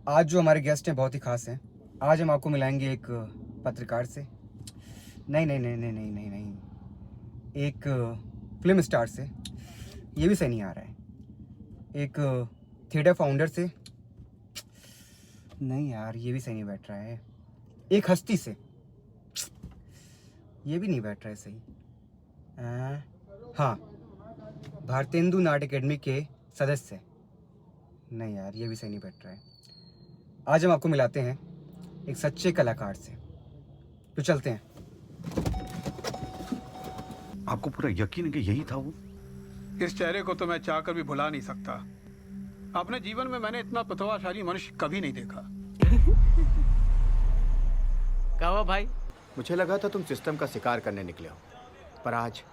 आज जो हमारे गेस्ट हैं बहुत ही ख़ास हैं। आज हम आपको मिलाएंगे एक पत्रकार से, नहीं, एक फिल्म स्टार से, ये भी सही नहीं आ रहा है, एक थिएटर फाउंडर से, नहीं यार ये भी सही नहीं बैठ रहा है, एक हस्ती से, ये भी नहीं बैठ रहा है सही। हाँ, भारतेंदु नाट्य अकेडमी के सदस्य, नहीं यार ये भी सही नहीं बैठ रहा है। आज हम आपको मिलाते हैं एक सच्चे कलाकार से, तो चलते हैं। आपको पूरा यकीन है कि यही था वो? इस चेहरे को तो मैं चाहकर भी भुला नहीं सकता। अपने जीवन में मैंने इतना प्रतिभाशाली मनुष्य कभी नहीं देखा। क्या हुआ भाई? मुझे लगा था तुम सिस्टम का शिकार करने निकले हो, पर आज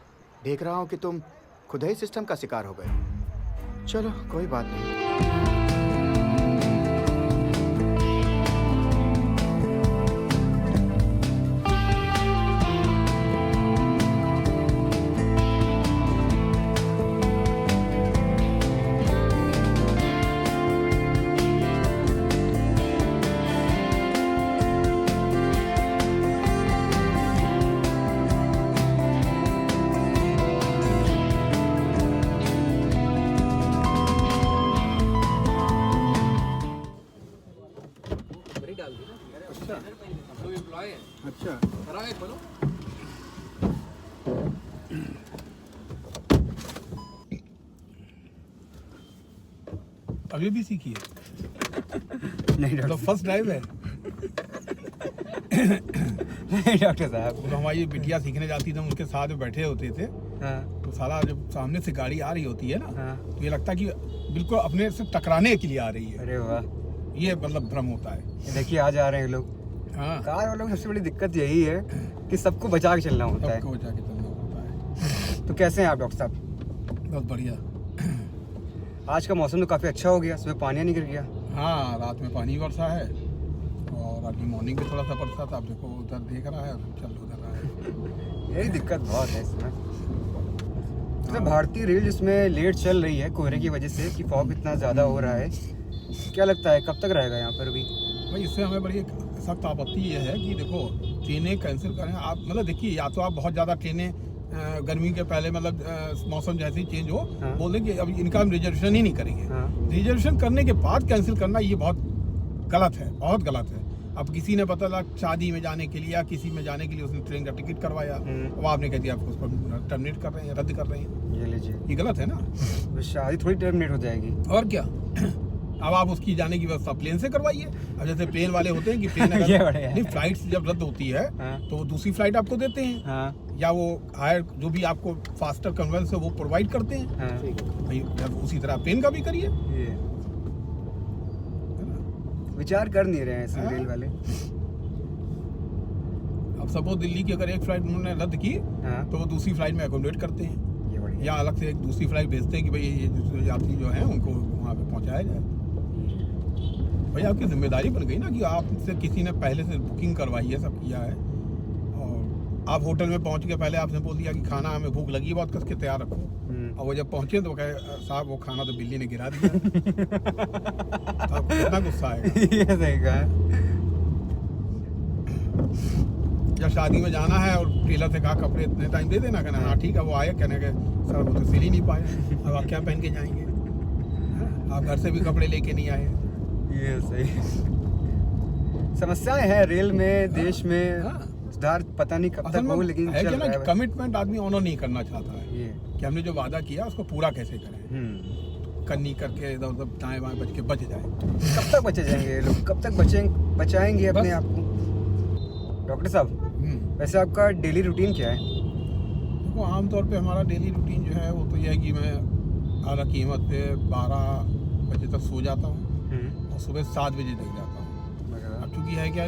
देख रहा हूं कि तुम खुद ही सिस्टम का शिकार हो गए हो। चलो कोई बात नहीं। अच्छा, अभी भी सीखी है? नहीं मतलब डॉक्टर फर्स्ट ड्राइव है? नहीं डॉक्टर साहब। तो हमारी बिटिया सीखने जाती थी, हम उसके साथ में बैठे होते थे। हाँ तो साला जब सामने से गाड़ी आ रही होती है ना, हाँ, तो ये लगता है कि बिल्कुल अपने से टकराने के लिए आ रही है। अरे वाह, ये मतलब भ्रम होता है। ये देखिए आज आ रहे हैं लोग। हाँ, कार वालों की सबसे बड़ी दिक्कत यही है कि सबको बचा के चलना होता है। सबको बचा के चलना होता है। तो कैसे हैं आप डॉक्टर साहब? बहुत बढ़िया। आज का मौसम तो काफ़ी अच्छा हो गया, सुबह पानी नहीं गिर गया। हाँ, रात में पानी बरसा है और अभी मॉर्निंग में थोड़ा सा बरसा था। आप देखो उधर देख रहा है, चल उधर रहा है। यही दिक्कत बहुत है इसमें। जैसे भारतीय रेल जिसमें लेट चल रही है कोहरे की वजह से, कि फॉग इतना ज़्यादा हो रहा है, क्या लगता है कब तक रहेगा यहाँ पर अभी? भाई इससे हमें बड़ी एक सख्त आपत्ति ये है कि देखो ट्रेनें कैंसिल करें आप, मतलब देखिए या तो आप बहुत ज़्यादा ट्रेनें गर्मी के पहले मतलब मौसम जैसे ही चेंज हो, हाँ। बोल दें कि अब इनका हम रिजर्वेशन ही नहीं करेंगे। हाँ। रिजर्वेशन करने के बाद कैंसिल करना ये बहुत गलत है, बहुत गलत है। अब किसी ने पता लगा शादी में जाने के लिए या किसी में जाने के लिए उसने ट्रेन का टिकट करवाया, अब आपने कह दिया आप उसको टर्मिनेट कर रहे हैं, रद्द कर रहे हैं, ये लीजिए, ये गलत है ना। तो शादी थोड़ी टर्मिनेट हो जाएगी। और क्या। अब आप उसकी जाने की व्यवस्था प्लेन से करवाइए। अब जैसे प्लेन वाले होते हैं कि प्लेन ये बढ़िया है। नहीं, फ्लाइट जब रद्द होती है हाँ। तो वो दूसरी फ्लाइट आपको देते हैं, हाँ या वो हायर जो भी आपको फास्टर कन्वेंस है वो प्रोवाइड करते हैं। हाँ, भाई अब उसी तरह प्लेन का भी करिए, ये है ना। विचार कर नहीं रहे हैं इसमें हाँ। रेल वाले। अब सपोज दिल्ली की अगर एक फ्लाइट उन्होंने रद्द की हाँ, तो वो दूसरी फ्लाइट में अकोमोडेट करते हैं, ये बढ़िया। या अलग से एक दूसरी फ्लाइट भेजते हैं कि भाई ये यात्री जो है उनको वहाँ पे पहुँचाया जाए। भाई आपकी जिम्मेदारी बन गई ना कि आपसे किसी ने पहले से बुकिंग करवाई है, सब किया है, और आप होटल में पहुंच के पहले आपने बोल दिया कि खाना हमें भूख लगी है, बहुत कस के तैयार रखो, और वो जब पहुंचे तो वो कहे साहब वो खाना तो बिल्ली ने गिरा दिया। तो आपको कितना गुस्सा आएगा। ये सही कहा। जब शादी में जाना है और टेलर से कहा कपड़े इतने टाइम दे देना, कहना हाँ ठीक है, वो आए, कहने के सर वो तो सिल ही नहीं पाए, अब आप क्या पहन के जाएंगे, आप घर से भी कपड़े लेके नहीं आए। ये सही। समस्याएं हैं रेल में, देश में। हाँ। सुधार पता नहीं कब असल तक में हो, लेकिन है चल क्या ना रहा कि है। कमिटमेंट आदमी ऑनर नहीं करना चाहता है, ये कि हमने जो वादा किया उसको पूरा कैसे करें, करनी करके इधर उधर दाएं बाएं बच के बच जाए। कब तक बचे जाएंगे ये लोग? कब तक बचाएंगे अपने बस। आप को? डॉक्टर साहब, वैसे आपका डेली रूटीन क्या है? देखो आमतौर पे हमारा डेली रूटीन जो है वो तो यह है कि मैं आला कीमत पे 12 बजे तक सो जाता हूँ और सुबह 7 बजे तक जाता हूँ। अब चूँकि है क्या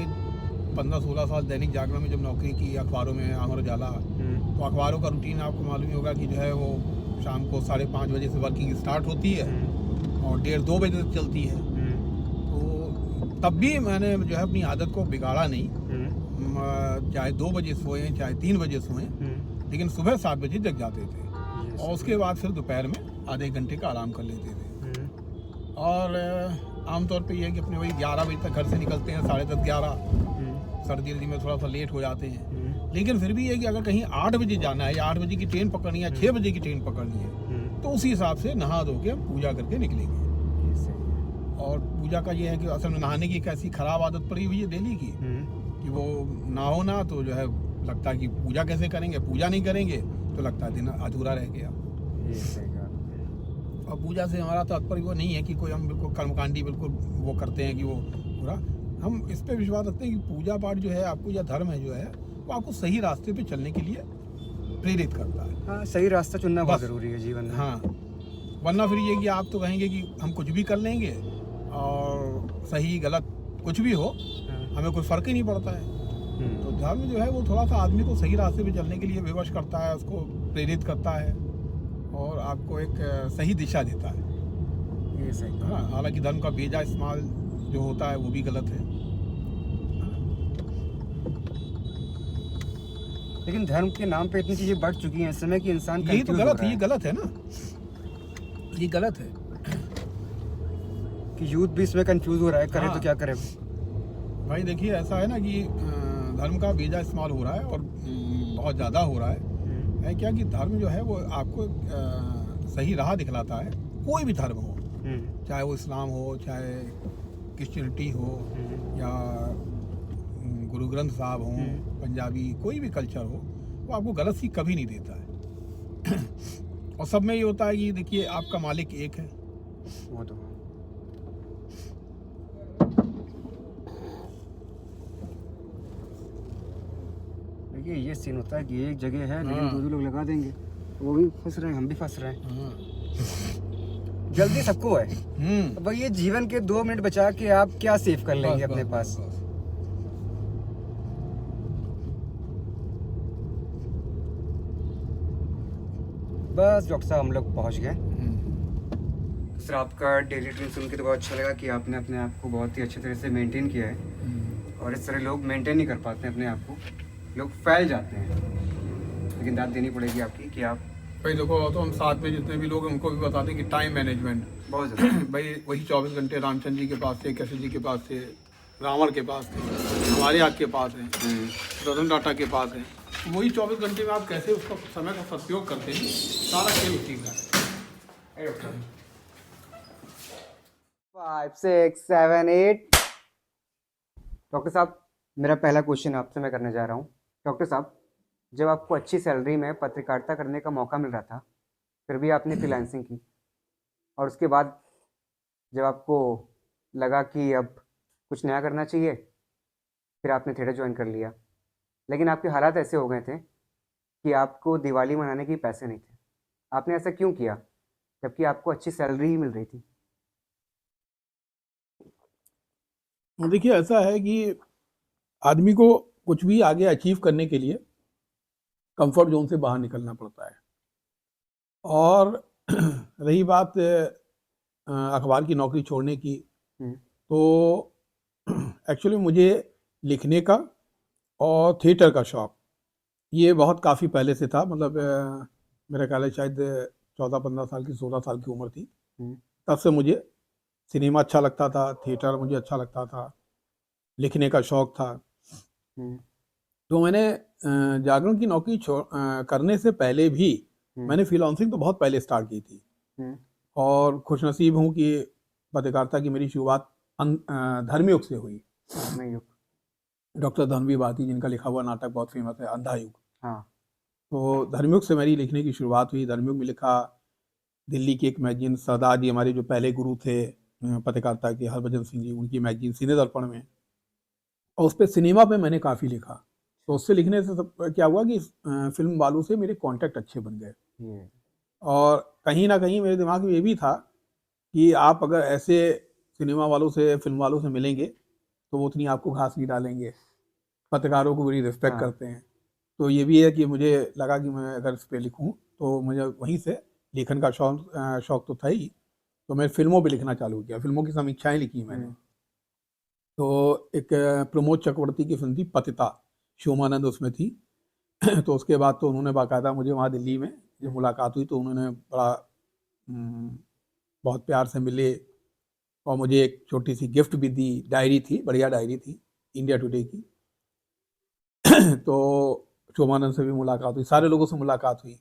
15-16 साल दैनिक जागरण में जब नौकरी की, अखबारों में अमर उजाला, तो अखबारों का रूटीन आपको मालूम ही होगा कि जो है वो शाम को 5:30 बजे से वर्किंग स्टार्ट होती है और 1:30-2 बजे तक चलती है। तो तब भी मैंने जो है अपनी आदत को बिगाड़ा नहीं, चाहे 2 बजे सोएं चाहे 3 बजे सोएं, लेकिन सुबह 7 बजे जग जाते थे और उसके बाद फिर दोपहर में आधे घंटे का आराम कर लेते थे। और आमतौर पे ये है कि अपने वही 11 बजे तक घर से निकलते हैं, 10:30 11। सर्दी वर्दी में थोड़ा सा लेट हो जाते हैं, लेकिन फिर भी ये कि अगर कहीं 8 बजे जाना है या 8 बजे की ट्रेन पकड़नी है या 6 बजे की ट्रेन पकड़नी है, तो उसी हिसाब से नहा धो के हम पूजा करके निकलेंगे। और पूजा का ये है कि असल में नहाने की एक ऐसी खराब आदत पड़ी हुई है दिल्ली की कि वो नहाओ ना तो जो है लगता है कि पूजा कैसे करेंगे, पूजा नहीं करेंगे तो लगता है दिन अधूरा रह गया। और पूजा से हमारा तात्पर्य वो नहीं है कि कोई हम बिल्कुल कर्मकांडी बिल्कुल वो करते हैं कि वो पूरा, हम इस पे विश्वास रखते हैं कि पूजा पाठ जो है आपको या धर्म है जो है वो आपको सही रास्ते पे चलने के लिए प्रेरित करता है। हाँ, सही रास्ता चुनना बहुत बस। ज़रूरी है जीवन में। हाँ, वरना फिर ये कि आप तो कहेंगे कि हम कुछ भी कर लेंगे और सही गलत कुछ भी हो हमें कोई फ़र्क ही नहीं पड़ता है। तो धर्म जो है वो थोड़ा सा आदमी को सही रास्ते पे चलने के लिए विवश करता है, उसको प्रेरित करता है और आपको एक सही दिशा देता है। ये सही। हाँ, हालांकि धर्म का बेजा इस्तेमाल जो होता है वो भी गलत है। लेकिन धर्म के नाम पे इतनी चीज़ें बढ़ चुकी हैं इस समय कि इंसान यही तो confuse हो गलत रहा है, ये गलत है ना, ये गलत है। कि यूथ भी इसमें कंफ्यूज हो रहा है, करे हाँ। तो क्या करे। भाई देखिए ऐसा है ना कि धर्म का बेजा इस्तेमाल हो रहा है और बहुत ज़्यादा हो रहा है क्या कि धर्म जो है वो आपको सही राह दिखलाता है, कोई भी धर्म हो, चाहे वो इस्लाम हो, चाहे क्रिश्चियनिटी हो या गुरु ग्रंथ साहब हों, पंजाबी, कोई भी कल्चर हो, वो आपको गलत सीख कभी नहीं देता है। और सब में ये होता है कि देखिए आपका मालिक एक है। वो तो देखिए ये सीन होता है कि एक जगह है लेकिन हाँ। दो लोग लगा देंगे, वो भी फंस रहे हैं, हम भी फंस रहे हैं। हाँ। जल्दी सबको है। अब ये जीवन के 2 मिनट बचा के आप क्या सेव कर लेंगे बस, अपने बस, पास। बस। बस डॉक्टर साहब हम लोग पहुंच गए। सर आपका डेली रूटीन सुन के तो बहुत अच्छा लगा कि आपने अपने आप को बहुत ही अच्छे तरह से मेंटेन किया है और इस तरह लोग मेंटेन नहीं कर पाते हैं अपने आप को, लोग फैल जाते हैं। लेकिन दाद देनी पड़ेगी आपकी कि आप भाई देखो तो हम साथ में जितने भी लोग हैं उनको भी बताते हैं कि टाइम मैनेजमेंट बहुत ज़्यादा भाई वही 24 घंटे रामचंद्र जी के पास थे, कैसे जी के पास थे, रावण के पास थे, हमारे आग के पास हैं, रतन टाटा के पास है। वही 24 घंटे में आप कैसे उसका समय का सदुपयोग करते हैं, सारा खेल उसी का है। 5 6 7 8। डॉक्टर साहब मेरा पहला क्वेश्चन आपसे मैं करने जा रहा हूँ। डॉक्टर साहब जब आपको अच्छी सैलरी में पत्रकारिता करने का मौका मिल रहा था फिर भी आपने फ्रीलांसिंग की, और उसके बाद जब आपको लगा कि अब कुछ नया करना चाहिए फिर आपने थिएटर ज्वाइन कर लिया। लेकिन आपके हालात ऐसे हो गए थे कि आपको दिवाली मनाने के पैसे नहीं थे। आपने ऐसा क्यों किया जबकि आपको अच्छी सैलरी ही मिल रही थी? देखिए ऐसा है कि आदमी को कुछ भी आगे अचीव करने के लिए कंफर्ट जोन से बाहर निकलना पड़ता है। और रही बात अखबार की नौकरी छोड़ने की, तो एक्चुअली मुझे लिखने का और थिएटर का शौक ये बहुत काफ़ी पहले से था। मतलब मेरा ख्याल है शायद 14-15 साल की 16 साल की उम्र थी, तब से मुझे सिनेमा अच्छा लगता था, थिएटर मुझे अच्छा लगता था, लिखने का शौक था। तो मैंने जागरण की नौकरी करने से पहले भी मैंने फ्रीलांसिंग तो बहुत पहले स्टार्ट की थी। और खुशनसीब हूँ कि पत्रकारिता की मेरी शुरुआत धर्मयुग से हुई। डॉक्टर धनवी भारती जिनका लिखा हुआ नाटक बहुत फेमस है, अंधा युग। हाँ। तो धर्मयुग से मेरी लिखने की शुरुआत हुई। धर्मयुग में लिखा, दिल्ली की एक मैगजीन, सरदार जी हमारे जो पहले गुरु थे पत्रकारिता के, हरभजन सिंह जी, उनकी मैगजीन सिने दर्पण में, और उस पर सिनेमा पे मैंने काफ़ी लिखा। तो उससे लिखने से क्या हुआ कि फिल्म वालों से मेरे कांटेक्ट अच्छे बन गए। और कहीं ना कहीं मेरे दिमाग में ये भी था कि आप अगर ऐसे सिनेमा वालों से, फिल्म वालों से मिलेंगे तो वो उतनी आपको घास नहीं डालेंगे, पत्रकारों को बड़ी रिस्पेक्ट करते हैं। तो ये भी है कि मुझे लगा कि मैं अगर इस पर लिखूँ तो मुझे वहीं से लेखन का शौक तो था ही। तो मैं फिल्मों पे लिखना चालू किया, फिल्मों की समीक्षाएं लिखी मैंने। तो एक प्रमोद चक्रवर्ती की फिल्म थी पतिता, शोमानंद उसमें थी। तो उसके बाद तो उन्होंने बाकायदा मुझे वहाँ दिल्ली में जब मुलाकात हुई तो उन्होंने बड़ा बहुत प्यार से मिले, और मुझे एक छोटी सी गिफ्ट भी दी, डायरी थी, बढ़िया डायरी थी इंडिया टुडे की। तो शोभानंद से भी मुलाकात हुई, सारे लोगों से मुलाकात हुई।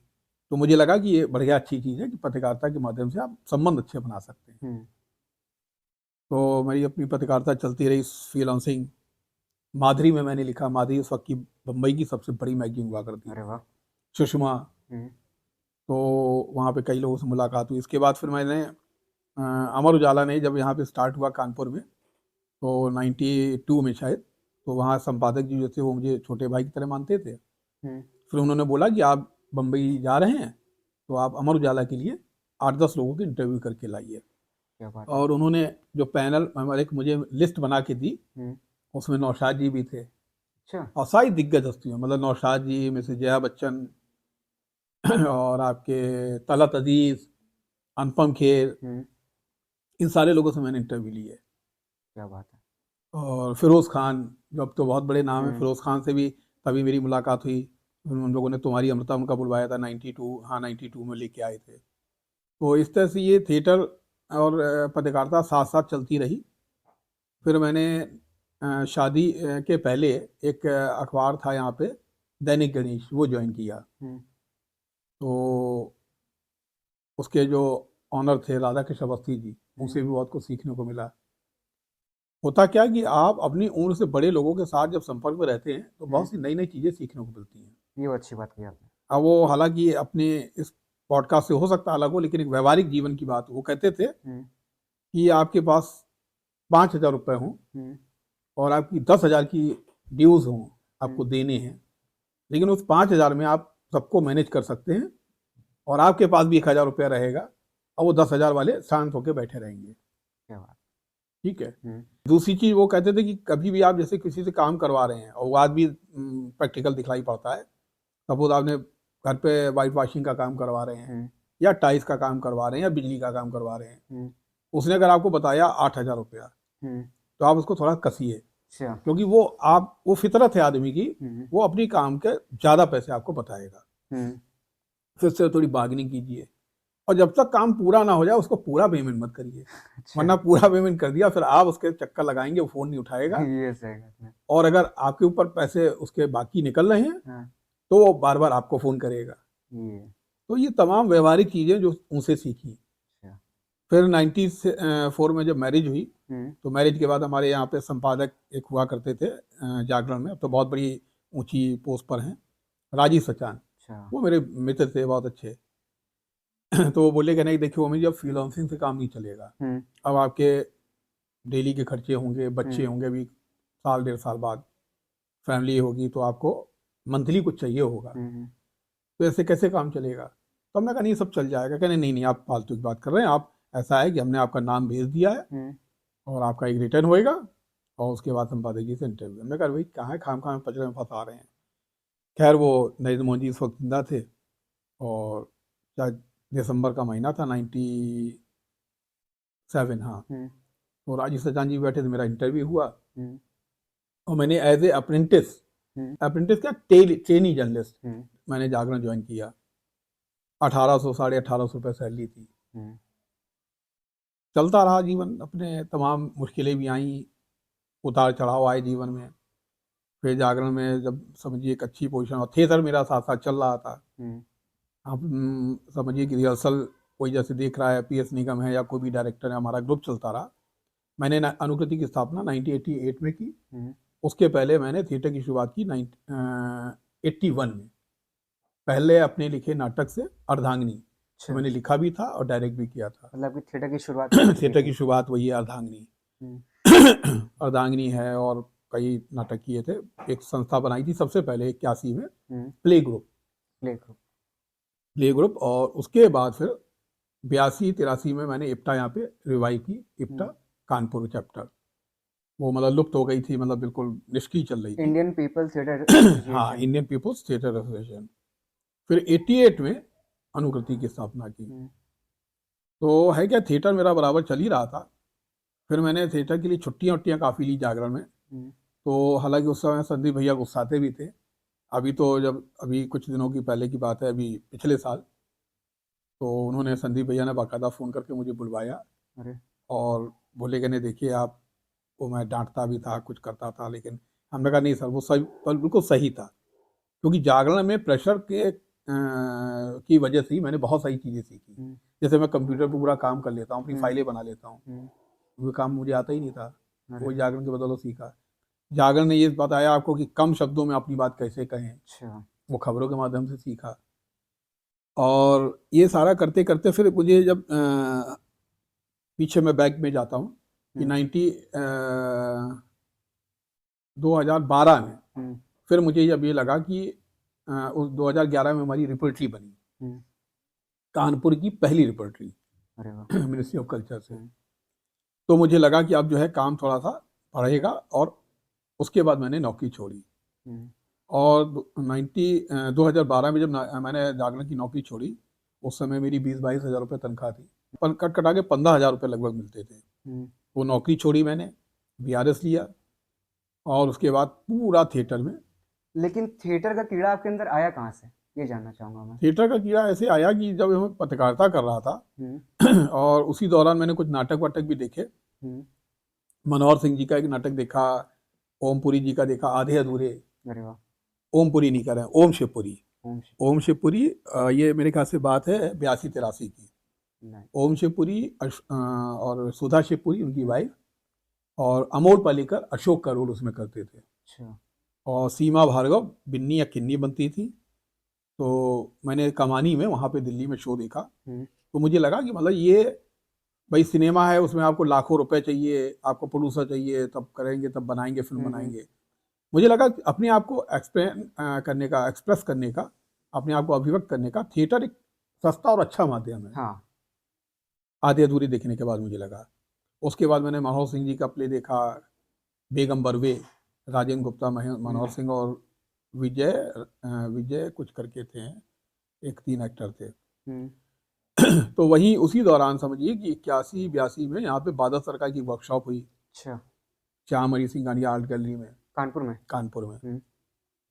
तो मुझे लगा कि ये बढ़िया अच्छी चीज़ है कि पत्रकारिता के माध्यम से आप संबंध अच्छे बना सकते हैं। तो मेरी अपनी पत्रकारिता चलती रही, फ्रीलांसिंग। माधुरी में मैंने लिखा, माधुरी उस वक्त की बम्बई की सबसे बड़ी मैगजीन हुआ करती अरे थी, वाह। सुषमा। तो वहाँ पे कई लोगों से मुलाकात हुई। इसके बाद फिर मैंने अमर उजाला ने जब यहाँ पे स्टार्ट हुआ कानपुर में, तो 92 में शायद, तो वहाँ संपादक जी जो थे वो मुझे छोटे भाई की तरह मानते थे। फिर उन्होंने बोला कि आप बम्बई जा रहे हैं तो आप अमर उजाला के लिए 8-10 लोगों के इंटरव्यू करके लाइए। और उन्होंने जो पैनल एक मुझे लिस्ट बना के दी, उसमें नौशाद जी भी थे। अच्छा। और सारी दिग्गज हस्तियों, मतलब नौशाद जी, मिसेस जया बच्चन और आपके तलत अजीज, अनुपम खेर, इन सारे लोगों से मैंने इंटरव्यू लिए। क्या बात है। और फिरोज़ खान, जो अब तो बहुत बड़े नाम है, फिरोज़ खान से भी तभी मेरी मुलाकात हुई। उन लोगों ने तुम्हारी अमृता उनका बुलवाया था 92, हाँ 92 में लेके आए थे। तो इस तरह से ये थिएटर और पत्रकारिता साथ साथ चलती रही। फिर मैंने शादी के पहले एक अखबार था यहाँ पे, दैनिक गणेश, वो ज्वाइन किया। तो उसके जो ऑनर थे राधा कृष्ण अवस्थी जी, उनसे भी बहुत कुछ सीखने को मिला। होता क्या कि आप अपनी उम्र से बड़े लोगों के साथ जब संपर्क में रहते हैं तो बहुत सी नई नई चीज़ें सीखने को मिलती हैं। ये अच्छी बात की आपने। अब वो हालांकि अपने इस पॉडकास्ट से हो सकता है अलग हो, लेकिन एक व्यवहारिक जीवन की बात, वो कहते थे कि आपके पास 5,000 रुपये हों और आपकी 10,000 की ड्यूज़ हों, आपको देने हैं, लेकिन उस 5,000 में आप सबको मैनेज कर सकते हैं और आपके पास भी 1,000 रुपया रहेगा और वो 10,000 वाले शांत होकर बैठे रहेंगे। क्या बात। ठीक है। दूसरी चीज़ वो कहते थे कि कभी भी आप जैसे किसी से काम करवा रहे हैं और वो आज भी प्रैक्टिकल दिखलाई पड़ता है, सपोज आपने घर पे वाइट वॉशिंग का काम करवा रहे हैं या टाइल्स का काम करवा रहे हैं या बिजली का काम करवा रहे हैं, उसने अगर आपको बताया 8,000 रुपया, तो आप उसको थोड़ा कसिए, क्योंकि वो फितरत है आदमी की, वो अपनी काम के ज़्यादा पैसे आपको बताएगा। फिर से थोड़ी बार्गेनिंग कीजिए और जब तक काम पूरा ना हो जाए उसको पूरा पेमेंट मत करिए। वरना पूरा पेमेंट कर दिया फिर आप उसके चक्कर लगाएंगे, वो फ़ोन नहीं उठाएगा। ये सही है। और अगर आपके ऊपर पैसे उसके बाकी निकल रहे हैं तो वो बार बार आपको फ़ोन करेगा। तो ये तमाम व्यवहारिक चीज़ें जो उनसे सीखी। फिर 94 में जब मैरिज हुई, तो मैरिज के बाद हमारे यहाँ पे संपादक एक हुआ करते थे जागरण में, अब तो बहुत बड़ी ऊंची पोस्ट पर हैं, राजीव सचान। वो मेरे मित्र थे बहुत अच्छे। तो वो बोले कि नहीं देखिए वो जब फ्रीलांसिंग से काम नहीं चलेगा, अब आपके डेली के खर्चे होंगे, बच्चे होंगे, अभी 1-1.5 साल बाद फैमिली होगी, तो आपको मंथली कुछ चाहिए होगा, तो ऐसे कैसे काम चलेगा। तो हमने कहा नहीं सब चल जाएगा। कहने नहीं नहीं आप फालतू की बात कर रहे हैं, आप ऐसा है कि हमने आपका नाम भेज दिया है और आपका एक रिटर्न होएगा और उसके बाद संपादक जी से इंटरव्यू। हमने कहा भाई कहाँ खाम खाम पचड़े में फंसा रहे हैं। खैर वो नरेंद्र मोदी इस वक्त जिंदा थे और शायद दिसंबर का महीना था 97, हाँ। तो राजीव सचान जी बैठे थे, मेरा इंटरव्यू हुआ और मैंने एज ए अप्रेंटिस क्या ट्रेनी जर्नलिस्ट मैंने जागरण ज्वाइन किया। 1,800 18,500 रुपये सैलरी थी। चलता रहा जीवन, अपने तमाम मुश्किलें भी आई, उतार चढ़ाव आए जीवन में। फिर जागरण में जब समझिए एक अच्छी पोजीशन, और थिएटर मेरा साथ साथ चल रहा था। आप समझिए कि रिहर्सल कोई जैसे देख रहा है, PS निगम है या कोई भी डायरेक्टर है, हमारा ग्रुप चलता रहा। मैंने अनुकृति की स्थापना 1988 में की। उसके पहले मैंने थिएटर की शुरुआत की 81 में, पहले अपने लिखे नाटक से अर्धांगिनी। तो मैंने लिखा भी था और डायरेक्ट भी किया था। मतलब थिएटर की शुरुआत थिएटर की शुरुआत वही है, अर्धांगिनी। अर्धांगिनी है और कई नाटक किए थे। एक संस्था बनाई थी सबसे पहले 81 में, प्ले ग्रुप। और उसके बाद फिर 82-83 में मैंने इप्टा यहाँ पे रिवाइव की, इप्टा कानपुर चैप्टर। वो मतलब लुप्त हो गई थी, मतलब बिल्कुल निष्क्रिय चल रही थी। इंडियन पीपल्स थिएटर हाँ, इंडियन पीपल्स थिएटर एसोसिएशन। फिर 88 में अनुकृति की स्थापना की। तो है क्या, थिएटर मेरा बराबर चल ही रहा था। फिर मैंने थिएटर के लिए छुट्टियाँ काफ़ी ली जागरण में। तो हालांकि उस समय संदीप भैया गुस्साते भी थे। अभी कुछ दिनों की पहले की बात है, अभी पिछले साल, तो उन्होंने संदीप भैया ने बाकायदा फ़ोन करके मुझे बुलवाया और बोले कि नहीं देखिए आप, वो मैं डांटता भी था, कुछ करता था, लेकिन हमने कहा नहीं सर वो सही, बिल्कुल सही था। क्योंकि जागरण में प्रेशर के की वजह से ही मैंने बहुत सारी चीज़ें सीखी। जैसे मैं कंप्यूटर पे पूरा काम कर लेता हूँ, अपनी फाइलें बना लेता हूँ, वो काम मुझे आता ही नहीं था, वो जागरण के बदौलत सीखा। जागरण ने ये बताया आपको कि कम शब्दों में अपनी बात कैसे कहें, अच्छा। वो खबरों के माध्यम से सीखा। और ये सारा करते करते फिर मुझे जब पीछे मैं बैक में जाता हूँ कि 2012 में फिर मुझे जब ये लगा कि उस 2011 में हमारी रिपोर्टरी बनी, कानपुर की पहली रिपोर्टरी मिनिस्ट्री ऑफ कल्चर से। तो मुझे लगा कि अब जो है काम थोड़ा सा बढ़ेगा, और उसके बाद मैंने नौकरी छोड़ी। और 2012 में जब मैंने जागरण की नौकरी छोड़ी, उस समय मेरी 20-22 हज़ार रुपये तनख्वाह थी, पर कट कटा के 15,000 रुपये लगभग मिलते थे। वो नौकरी छोड़ी मैंने, BRS लिया, और उसके बाद पूरा थिएटर में। लेकिन थिएटर का कीड़ा आपके अंदर आया कहाँ से, ये जानना चाहूँगा मैं। थिएटर का कीड़ा ऐसे आया कि जब मैं पत्रकारिता कर रहा था और उसी दौरान मैंने कुछ नाटक वाटक भी देखे। मनोहर सिंह जी का एक नाटक देखा, ओमपुरी जी का देखा, आधे अधूरे। अरे वाह। ओमपुरी नहीं कर रहे हैं, ओम शिवपुरी। ओम शिवपुरी, ये मेरे ख्याल से बात है 82-83 की। ओम शिवपुरी और सुधा शिवपुरी उनकी वाइफ, और अमोल पालेकर अशोक का रोल उसमें करते थे। अच्छा। और सीमा भार्गव बिन्नी या किन्नी बनती थी। तो मैंने कमानी में वहाँ पे दिल्ली में शो देखा, तो मुझे लगा कि मतलब ये भाई सिनेमा है, उसमें आपको लाखों रुपए चाहिए, आपको प्रोड्यूसर चाहिए, तब करेंगे, तब बनाएंगे, फिल्म बनाएंगे। मुझे लगा कि अपने आप को एक्सप्रेस करने का, अपने आप को अभिव्यक्त करने का थिएटर एक सस्ता और अच्छा माध्यम है। हाँ। आधे अधूरे देखने के बाद मुझे लगा। उसके बाद मैंने मनोहर सिंह जी का प्ले देखा, बेगम बरवे, राजेंद्र गुप्ता, मनोहर सिंह और विजय कुछ करके थे, एक 3 एक्टर थे। तो वहीं उसी दौरान समझिए कि 81-82 में यहाँ पे बादल सरकार की वर्कशॉप हुई। अच्छा। श्याम हरि सिंह गांधी आर्ट गैलरी में, कानपुर में।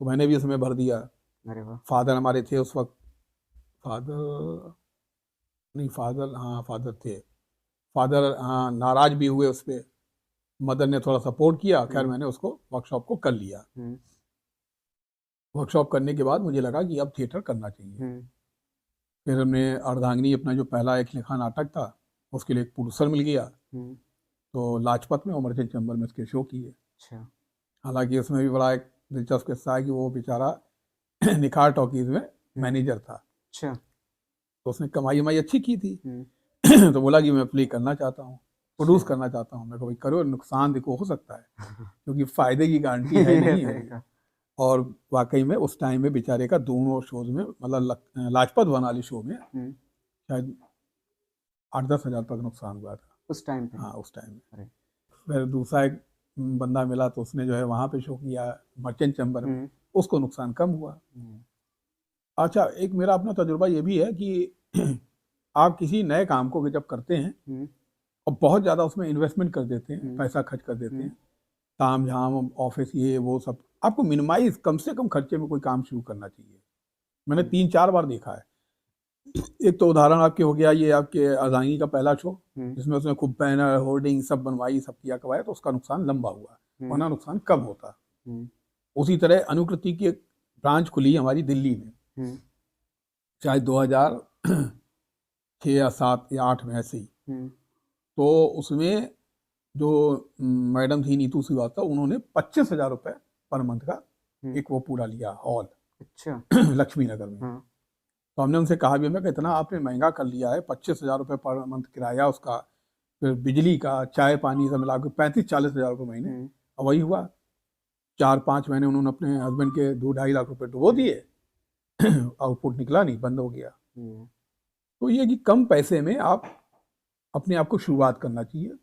तो मैंने भी उसमें भर दिया। अरे वाह। फादर हमारे थे उस वक्त, फादर थे, फादर हाँ नाराज भी हुए उस पर, मदर ने थोड़ा सपोर्ट किया। खैर मैंने उसको वर्कशॉप को कर लिया। वर्कशॉप करने के बाद मुझे लगा कि अब थिएटर करना चाहिए। फिर हमने अर्धांगिनी, अपना जो पहला एक लिखा नाटक था, उसके लिए एक प्रोड्यूसर मिल गया। तो लाजपत में मर्चेंट चैम्बर में उसके शो किए। अच्छा। हालांकि उसमें भी बड़ा एक दिलचस्प किस्सा है कि वो बेचारा निखार टॉकीज में मैनेजर था। अच्छा। तो उसने कमाई वमाई अच्छी की थी। तो बोला कि मैं प्ले करना चाहता हूँ, प्रोड्यूस करना चाहता हूँ। मैं कहा भाई करो, नुकसान देखो हो सकता है, क्योंकि फायदे की गारंटी है नहीं है। और वाकई में उस टाइम में बेचारे का दोनों शोज में, मतलब लाजपत वाले शो में शायद 8-10 हज़ार तक नुकसान हुआ था उस टाइम पे। हाँ उस टाइम में। फिर दूसरा एक बंदा मिला, तो उसने जो है वहाँ पे शो किया मर्चेंट चैम्बर में, उसको नुकसान कम हुआ। अच्छा, एक मेरा अपना तजुर्बा ये भी है कि आप किसी नए काम को जब करते हैं और बहुत ज़्यादा उसमें इन्वेस्टमेंट कर देते हैं, पैसा खर्च कर देते हैं, ताम झाम ऑफिस ये वो सब, आपको मिनिमाइज, कम से कम खर्चे में कोई काम शुरू करना चाहिए। मैंने 3-4 बार देखा है। एक तो उदाहरण आपके हो गया ये आपके अर्धांगिनी का पहला शो, जिसमें उसने खूब बैनर होर्डिंग सब बनवाई, सब किया करवाया, तो उसका नुकसान लंबा हुआ, वरना नुकसान कम होता। उसी तरह अनुकृति की एक ब्रांच खुली हमारी दिल्ली में, शायद 2006 या 7 या 8 में ऐसे ही। तो उसमें जो मैडम थी नीतू श्रीवास्तव, उन्होंने 25,000 रुपये पर मंथ का एक वो पूरा लिया हॉल। अच्छा। लक्ष्मी नगर में। तो हमने उनसे कहा भी, मैं इतना आपने महंगा कर लिया है, 25,000 रुपये पर मंथ किराया उसका, फिर बिजली का, चाय पानी सब मिला के 35-40 हज़ार रुपये महीने। और वही हुआ, 4-5 महीने उन्होंने अपने हस्बैंड के 2-2.5 लाख रुपए डुबो दिए, आउटपुट निकला नहीं, बंद हो गया। तो ये कि कम पैसे में आप अपने आप को शुरुआत करना चाहिए,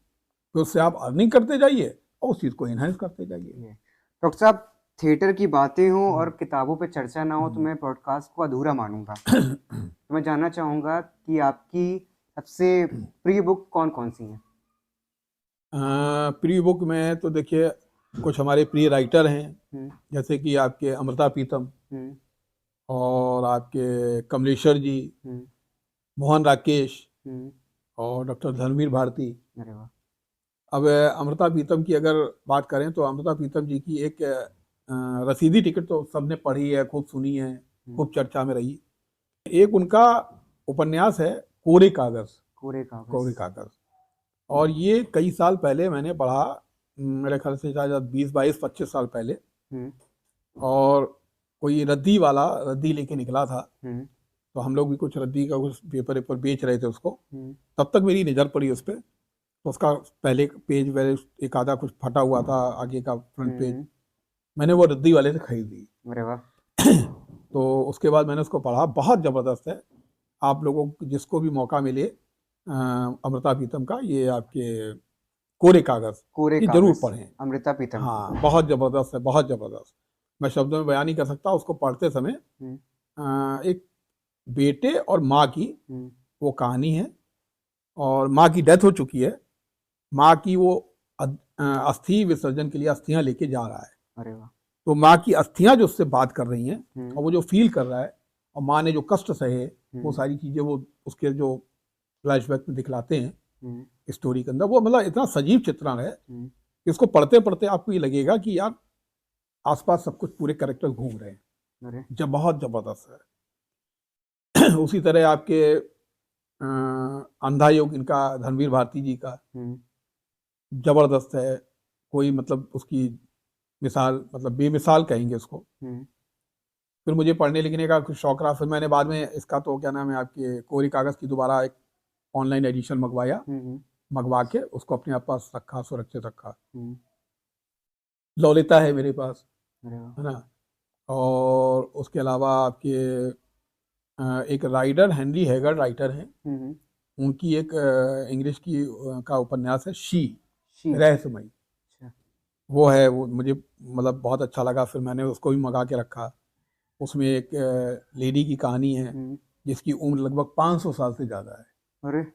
तो उससे आप अर्निंग करते जाइए और उस चीज़ को एनहांस करते जाइए। डॉक्टर साहब, थिएटर की बातें हों और किताबों पे चर्चा ना हो तो मैं पॉडकास्ट को अधूरा मानूंगा। तो मैं जानना चाहूँगा कि आपकी सबसे प्रिय बुक कौन कौन सी हैं? प्रिय बुक में तो देखिए कुछ हमारे प्रिय राइटर हैं, जैसे कि आपके अमृता प्रीतम और आपके कमलेश्वर जी, मोहन राकेश और डॉक्टर धर्मवीर भारती। अरे वाह। अब अमृता प्रीतम की अगर बात करें तो अमृता प्रीतम जी की एक रसीदी टिकट तो सबने पढ़ी है, खूब सुनी है, खूब चर्चा में रही। एक उनका उपन्यास है कोरे कागज। कोरे कागज। कोरे कागज। और ये कई साल पहले मैंने पढ़ा, मेरे ख्याल से शायद 20-22-25 साल पहले। हम्म। और कोई रद्दी वाला रद्दी लेके निकला था, हम्म। तो हम लोग भी कुछ रद्दी का कुछ पेपर वेपर बेच रहे थे उसको। हम्म। तब तक मेरी नज़र पड़ी उस पर, तो उसका पहले पेज वैसे एक आधा कुछ फटा हुआ था, आगे का फ्रंट पेज। मैंने वो रद्दी वाले से खरीद ली। अरे वाह। तो उसके बाद मैंने उसको पढ़ा, बहुत ज़बरदस्त है। आप लोगों को जिसको भी मौका मिले अमृता प्रीतम का ये आपके कोरे कागज, कोरे ये कागज जरूर पढ़ें। अमृता प्रीतम। हाँ, बहुत ज़बरदस्त है, बहुत ज़बरदस्त। मैं शब्दों में बयान नहीं कर सकता। उसको पढ़ते समय एक बेटे और माँ की वो कहानी है। और माँ की डेथ हो चुकी है, माँ की वो अस्थि विसर्जन के लिए अस्थियां लेके जा रहा है। अरे वाह। तो माँ की अस्थियां जो उससे बात कर रही हैं और वो जो फील कर रहा है, और माँ ने जो कष्ट सहे, वो सारी चीजें वो उसके जो फ्लैशबैक में दिखलाते हैं स्टोरी के अंदर। वो मतलब इतना सजीव चित्रण है कि उसको पढ़ते पढ़ते आपको ये लगेगा कि यार आसपास सब कुछ पूरे कैरेक्टर घूम रहे हैं। जब बहुत जबरदस्त है। उसी तरह आपके अंधा योग इनका धर्मवीर भारती जी का जबरदस्त है। कोई मतलब उसकी मिसाल, मतलब बेमिसाल कहेंगे उसको। फिर मुझे पढ़ने लिखने का कुछ शौक रहा, फिर मैंने बाद में इसका तो क्या नाम है आपके कोरे कागज की दोबारा एक ऑनलाइन एडिशन मंगवाया, मंगवा के उसको अपने पास रखा, सुरक्षित रखा। लौलिता है मेरे पास, है ना। और उसके अलावा आपके एक राइटर हेनरी हैगर्ड राइटर हैं, उनकी एक इंग्लिश की का उपन्यास है शी, रहस्यमयी। वो है, वो मुझे मतलब बहुत अच्छा लगा, फिर मैंने उसको भी मंगा के रखा। उसमें एक लेडी की कहानी है जिसकी उम्र लगभग 500 साल से ज़्यादा है। अरे।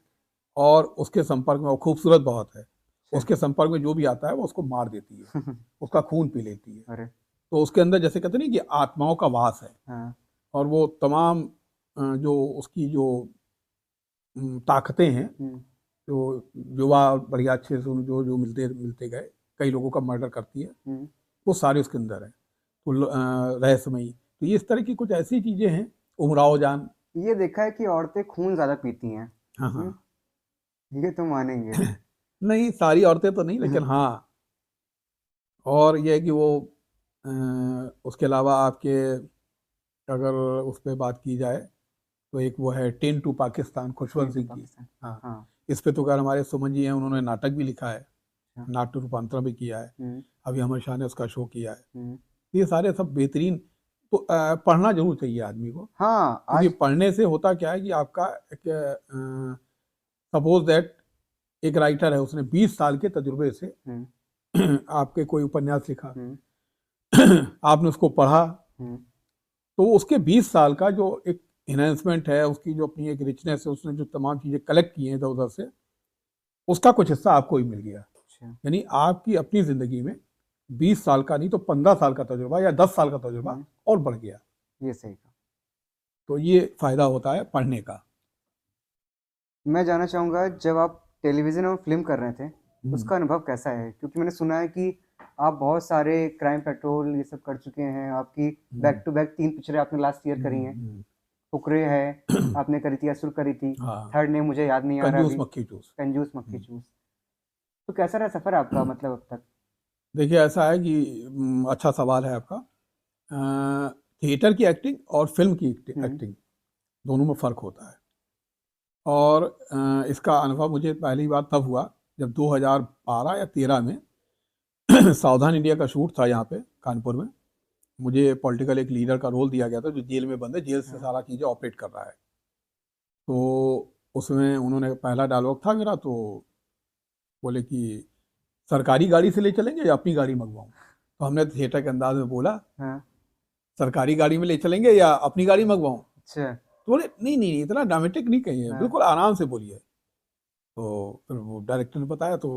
और उसके संपर्क में, वो खूबसूरत बहुत है, उसके संपर्क में जो भी आता है वो उसको मार देती है, उसका खून पी लेती है। अरे। तो उसके अंदर जैसे कहते नहीं कि आत्माओं का वास है। हाँ। और वो तमाम जो उसकी जो ताकतें हैं, जो युवा बढ़िया अच्छे से जो जो मिलते मिलते गए, कई लोगों का मर्डर करती है, वो सारे उसके अंदर है। तो रहस्यमयी, तो ये इस तरह की कुछ ऐसी चीजें हैं। उमराव जान, ये देखा है कि औरतें खून ज्यादा पीती हैं। हाँ हाँ, ये तो मानेंगे। नहीं सारी औरतें तो नहीं, लेकिन हाँ। और ये है कि वो उसके अलावा आपके अगर उस पर बात की जाए तो एक वो है 10 टू पाकिस्तान, खुशवंत सिंह की। हाँ, हाँ। इस पे तो खैर हमारे सुमन जी हैं, उन्होंने नाटक भी लिखा है, नाट्य रूपांतरण भी किया है, अभी अमर शाह ने उसका शो किया है। ये सारे सब बेहतरीन, तो पढ़ना जरूर चाहिए आदमी को। हाँ। क्योंकि आज पढ़ने से होता क्या है कि आपका सपोज दैट एक राइटर है, उसने 20 साल के तजुर्बे से आपके कोई उपन्यास लिखा, आपने उसको पढ़ा, तो उसके 20 साल का जो एक इन्हेंसमेंट है, उसकी जो अपनी एक रिचनेस है, उसने जो तमाम चीज़ें कलेक्ट की हैं इधर उधर से, उसका कुछ हिस्सा आपको ही मिल गया। यानी आपकी अपनी ज़िंदगी में 20 साल का नहीं तो 15 साल का तजुर्बा या 10 साल का तजुर्बा और बढ़ गया। ये सही कहा। तो ये फ़ायदा होता है पढ़ने का। मैं जानना चाहूँगा, जब आप टेलीविज़न और फिल्म कर रहे थे उसका अनुभव कैसा है? क्योंकि मैंने सुना है कि आप बहुत सारे क्राइम पेट्रोल ये सब कर चुके हैं, आपकी बैक टू बैक 3 पिक्चरें आपने लास्ट ईयर करी हैं। फुकरे है आपने करी थी, असुर करी थी, थर्ड नेम मुझे याद नहीं आ रहा कंजूस अभी। मक्खी चूस। कंजूस मक्खी चूस। तो कैसा रहा सफ़र आपका, मतलब अब तक? देखिए ऐसा है कि अच्छा सवाल है आपका। थिएटर की एक्टिंग और फिल्म की एक्टिंग दोनों में फ़र्क होता है। और इसका अनुभव मुझे पहली बार तब हुआ जब 2012 या 13 में सावधान इंडिया का शूट था यहाँ पे कानपुर में। मुझे पॉलिटिकल एक लीडर का रोल दिया गया था जो जेल में बंद है, जेल से सारा चीज़ें ऑपरेट कर रहा है। तो उसमें उन्होंने पहला डायलॉग था मेरा, तो बोले कि सरकारी गाड़ी से ले चलेंगे या अपनी गाड़ी मंगवाऊँ। तो हमने थिएटर के अंदाज में बोला, सरकारी गाड़ी में ले चलेंगे या अपनी गाड़ी मंगवाऊँ। अच्छा। तो बोले नहीं नहीं इतना ड्रामेटिक नहीं कहिए, बिल्कुल आराम से बोलिए। तो फिर वो डायरेक्टर ने बताया। तो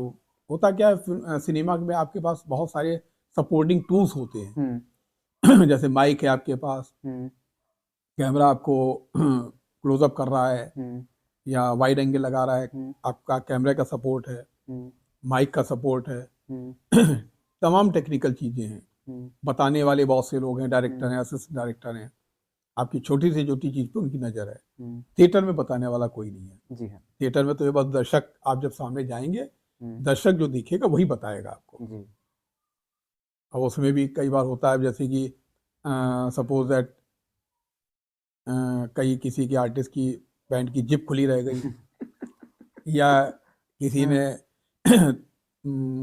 होता क्या है, सिनेमा में आपके पास बहुत सारे सपोर्टिंग टूल्स होते हैं। जैसे माइक है आपके पास, कैमरा आपको क्लोजअप कर रहा है या वाइड एंगल लगा रहा है, आपका कैमरे का सपोर्ट है, माइक का सपोर्ट है, हम्म, तमाम टेक्निकल चीज़ें हैं। हम्म, बताने वाले बहुत से लोग हैं, डायरेक्टर हैं, असिस्टेंट डायरेक्टर हैं। आपकी छोटी से छोटी चीज़ पे उनकी नज़र है। हम्म, थिएटर में बताने वाला कोई नहीं है। जी हाँ। थिएटर में तो ये बस दर्शक, आप जब सामने जाएंगे, हम्म, दर्शक जो दिखेगा वही बताएगा आपको। जी। और उसमें भी कई बार होता है, जैसे कि सपोज दैट कहीं किसी के आर्टिस्ट की बैंड की जिप खुली रह गई, या किसी हाँ, ने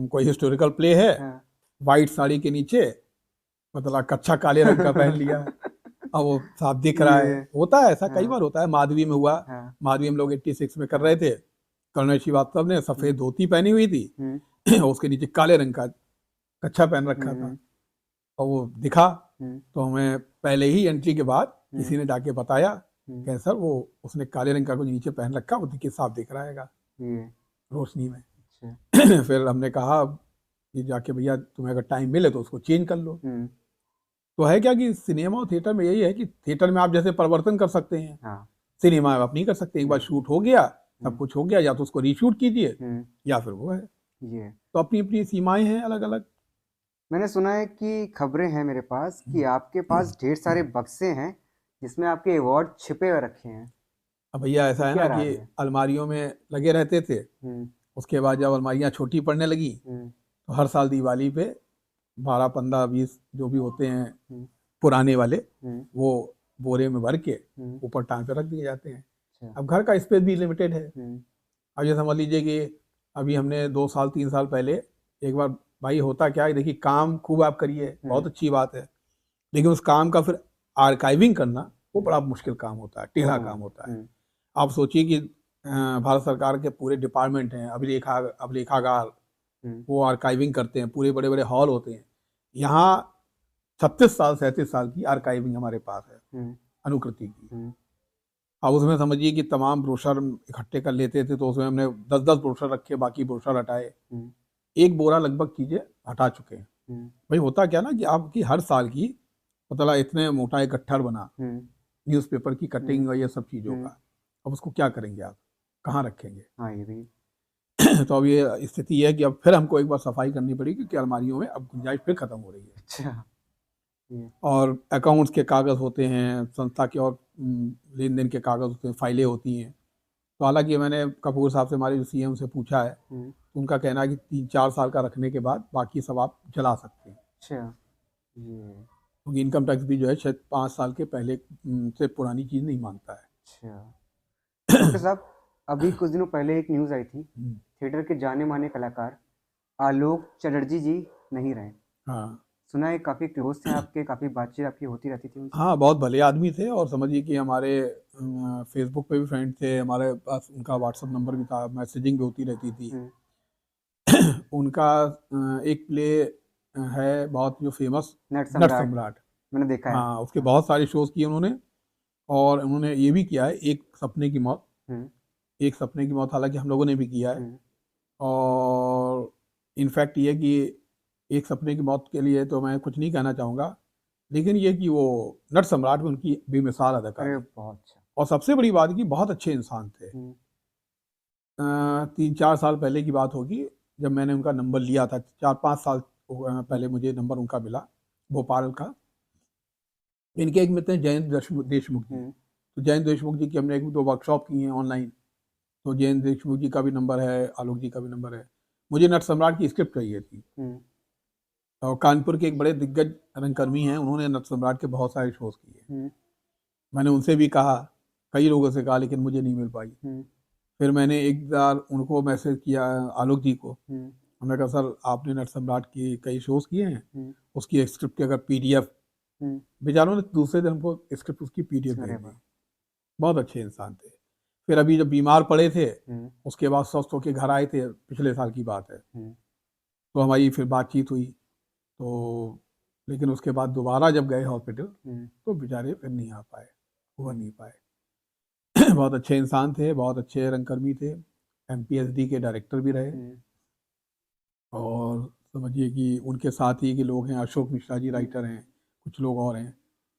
कोई हिस्टोरिकल प्ले है, हाँ। वाइट साड़ी के नीचे मतलब कच्छा काले रंग का पहन लिया, अब वो साफ दिख रहा है। ये होता है ऐसा, कई हाँ, बार होता है। माधवी में हुआ, हाँ, माधवी हम लोग 86 में कर रहे थे। कर्नल श्रीवास्तव ने सफेद धोती पहनी हुई थी, हम्म, और उसके नीचे काले रंग का कच्छा पहन रखा था, हम्म, और वो दिखा। हम्म, तो हमें पहले ही एंट्री के बाद हम्म, किसी ने जाके बताया हम्म, कि सर वो उसने काले रंग का कुछ नीचे पहन रखा, वो दिखे साफ दिख रहा है ये रोशनी में। अच्छा। फिर हमने कहा कि जाके भैया तुम्हें अगर टाइम मिले तो उसको चेंज कर लो। हम्म, तो है क्या कि सिनेमा और थिएटर में यही है कि थिएटर में आप जैसे परिवर्तन कर सकते हैं, हाँ। सिनेमा में आप नहीं कर सकते। एक बार शूट हो गया, सब हम्म, कुछ हो गया, या तो उसको रीशूट कीजिए हम्म, या फिर वो है। ये तो अपनी अपनी सीमाएं हैं अलग अलग। मैंने सुना है कि खबरें हैं मेरे पास कि आपके पास ढेर सारे बक्से हैं जिसमें आपके अवार्ड छिपे हुए रखे हैं। अब भैया ये ऐसा है क्या ना कि राज है? अलमारियों में लगे रहते थे, हम्म, उसके बाद जब अलमारियां छोटी पड़ने लगी हम्म, तो हर साल दिवाली पे 12 15 20 जो भी होते हैं हम्म, पुराने वाले, हम्म, वो बोरे में भर के हम्म, ऊपर टांग पे रख दिए जाते हैं। अच्छा। अब घर का स्पेस भी लिमिटेड है। हम्म, अब ये समझ लीजिए कि अभी हमने 2 साल 3 साल पहले एक बार, भाई होता क्या है, देखिए काम खूब आप करिए, बहुत अच्छी बात है, लेकिन उस काम का फिर आर्काइविंग करना वो बड़ा मुश्किल काम होता है, टेढ़ा काम होता है। हम्म, आप सोचिए कि भारत सरकार के पूरे डिपार्टमेंट हैं, अभिलेखागार, हम्म, वो आर्काइविंग करते हैं, पूरे बड़े बड़े हॉल होते हैं। यहाँ 36 साल 37 साल की आर्काइविंग हमारे पास है, हम्म, अनुकृति की। हम्म, अब उसमें समझिए कि तमाम ब्रोशर इकट्ठे कर लेते थे, तो उसमें हमने 10 10 ब्रोशर रखे, बाकी ब्रोशर हटाए। हम्म, एक बोरा लगभग चीज़ें हटा चुके हैं। हम्म, भाई होता क्या ना कि आपकी हर साल की मतलब इतने मोटा एक गट्ठर बना हम्म, न्यूज़पेपर की कटिंग और ये सब चीज़ों हम्म, का, अब उसको क्या करेंगे आप, कहाँ रखेंगे? हाँ ये भी। तो अब ये स्थिति है कि अब फिर हमको एक बार सफाई करनी पड़ेगी, क्योंकि अलमारियों में अब गुंजाइश फिर खत्म हो रही है। अच्छा। ये और अकाउंट्स के कागज़ होते हैं, संस्था के और लेन देन के कागज़ होते हैं, फाइलें होती हैं। तो हालांकि मैंने कपूर साहब से, हमारे जो सीएम से पूछा है, हम्म, तो उनका कहना है कि 3 4 साल का रखने के बाद बाकी सब आप जला सकते हैं, अच्छा। ये क्योंकि इनकम टैक्स भी जो है शायद 5 साल के पहले से पुरानी चीज़ नहीं मानता है। अच्छा। डॉक्टर साहब, अभी कुछ दिनों पहले एक न्यूज़ आई थी, हम्म, थिएटर के जाने माने कलाकार आलोक चटर्जी जी नहीं रहे। हाँ सुना है काफ़ी क्लोज थे आपके, काफ़ी बातचीत आपकी होती रहती थी उनसे। हाँ, बहुत भले आदमी थे, और समझिए कि हमारे फेसबुक पे भी फ्रेंड थे, हमारे पास उनका व्हाट्सअप नंबर भी था, मैसेजिंग भी होती रहती थी। हम्म, उनका एक प्ले है बहुत जो फेमस, नट नट सम्राट सम्राट। मैंने देखा है। हाँ, उसके हाँ। बहुत सारे शोज किए उन्होंने, और उन्होंने ये भी किया है एक सपने की मौत। हम्म, एक सपने की मौत हालांकि हम लोगों ने भी किया है। हम्म, और इनफैक्ट ये कि एक सपने की मौत के लिए तो मैं कुछ नहीं कहना चाहूँगा, लेकिन ये कि वो नट सम्राट में उनकी बेमिसाल अरे अदाकारी, बहुत अच्छा। और सबसे बड़ी बात कि बहुत अच्छे इंसान थे। हम्म, 3 4 साल पहले की बात होगी, जब मैंने उनका नंबर लिया था, 4 5 साल पहले मुझे नंबर उनका मिला, भोपाल का। इनके एक मित्र हैं जयंत देशमुख जी। हम्म, तो जयंत देशमुख जी की हमने 1 2 वर्कशॉप की हैं ऑनलाइन, तो जयंत देशमुख जी का भी नंबर है, आलोक जी का भी नंबर है। मुझे नट सम्राट की स्क्रिप्ट चाहिए थी, हम्म, और कानपुर के एक बड़े दिग्गज रंगकर्मी हैं, उन्होंने नट सम्राट के बहुत सारे शोज किए। हम्म, मैंने उनसे भी कहा, कई लोगों से कहा, लेकिन मुझे नहीं मिल पाई। हम्म, फिर मैंने एक बार उनको मैसेज किया, आलोक जी को। हम्म, हमने कहा सर आपने नट सम्राट की कई शोज किए हैं, हम्म, उसकी एक स्क्रिप्ट की अगर पीडीएफ, हम्म, बेचारों ने दूसरे दिन हमको स्क्रिप्ट उसकी पीडीएफ अरे भेज दी। वाह। बहुत अच्छे इंसान थे। फिर अभी जब बीमार पड़े थे, हम्म, उसके बाद स्वस्थ होकर घर आए थे, पिछले साल की बात है, हम्म, तो हमारी फिर बातचीत हुई। तो लेकिन उसके बाद दोबारा जब गए हॉस्पिटल, हम्म, तो बेचारे फिर नहीं आ पाए, हुआ नहीं पाए। बहुत अच्छे इंसान थे, बहुत अच्छे रंगकर्मी थे, एमपीएसडी के डायरेक्टर भी रहे। हम्म, और समझिए कि उनके साथ ही के लोग हैं, अशोक मिश्रा जी राइटर हैं, कुछ लोग और हैं।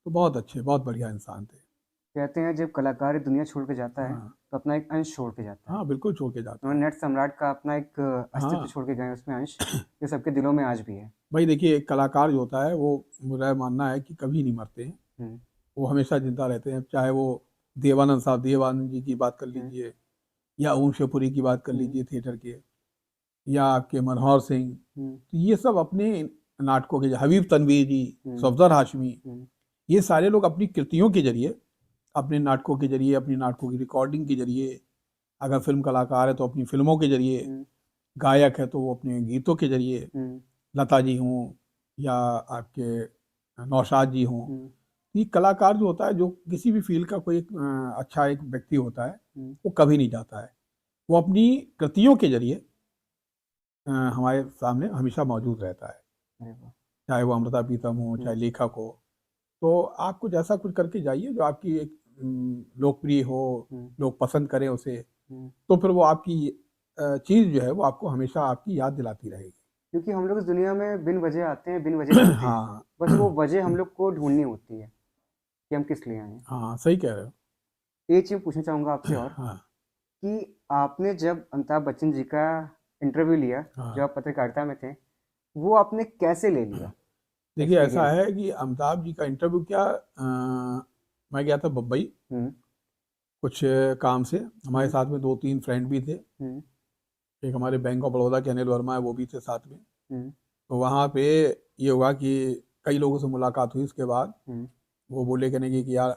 तो बहुत अच्छे, बहुत बढ़िया इंसान थे। कहते हैं जब कलाकार दुनिया छोड़ के जाता है हाँ तो अपना एक अंश छोड़ के जाता है। हाँ, बिल्कुल छोड़ के जाता है। उन्होंने नट सम्राट का अपना एक अस्तित्व हाँ छोड़ के गए उसमें अंश, जो सबके दिलों में आज भी है। भाई देखिए, एक कलाकार जो होता है वो, मेरा मानना है कि कभी नहीं मरते हैं, हम्म, वो हमेशा जिंदा रहते हैं। चाहे वो देवानंद साहब, देवानंद जी की बात कर लीजिए, या ओम शिवपुरी की बात कर लीजिए थिएटर के, या आपके मनोहर सिंह, हम्म, तो ये सब अपने नाटकों के, हबीब तनवीर जी, हम्म, सफदर हाशमी, हम्म, ये सारे लोग अपनी कृतियों के जरिए, अपने नाटकों के जरिए, अपनी नाटकों की रिकॉर्डिंग के जरिए, अगर फिल्म कलाकार है तो अपनी फिल्मों के जरिए, हम्म, गायक है तो वो अपने गीतों के जरिए, हम्म, लता जी हों या आपके नौशाद जी हों, हम्म, ये कलाकार जो होता है, जो किसी भी फील्ड का कोई एक अच्छा एक व्यक्ति होता है, हम्म, वो कभी नहीं जाता है। वो अपनी कृतियों के जरिए हमारे सामने हमेशा मौजूद रहता है, अरे वाह, चाहे वो अमृता प्रीतम हो, चाहे लेखक हो। तो आप कुछ ऐसा कुछ करके जाइए जो आपकी एक लोकप्रिय हो, हम्म, लोग पसंद करें उसे, हम्म। तो फिर वो आपकी चीज़ जो है वो आपको हमेशा आपकी याद दिलाती रहेगी। क्योंकि हम लोग इस दुनिया में बिन वजह आते हैं, बिन वजह जाते हैं। हाँ बस वो वजह हम लोग को ढूंढनी होती है कि हम किस लिए आए हैं। हाँ, सही कह रहे हो। एक चीज़ पूछना चाहूँगा आपसे और, हाँ कि आपने जब अमिताभ बच्चन जी का इंटरव्यू लिया, जब हाँ, आप पत्रकारिता में थे, वो आपने कैसे ले लिया देखिए ऐसा एक्सपीरियंस? है कि अमिताभ जी का इंटरव्यू क्या, मैं गया था बम्बई हम्म, कुछ काम से, हमारे हम्म, साथ में दो तीन फ्रेंड भी थे। हम्म, एक हमारे बैंक ऑफ बड़ौदा के अनिल वर्मा है, वो भी थे साथ में। हम्म, तो वहाँ पे ये हुआ कि कई लोगों से मुलाकात हुई। उसके बाद हम्म। वो बोले कहने कि यार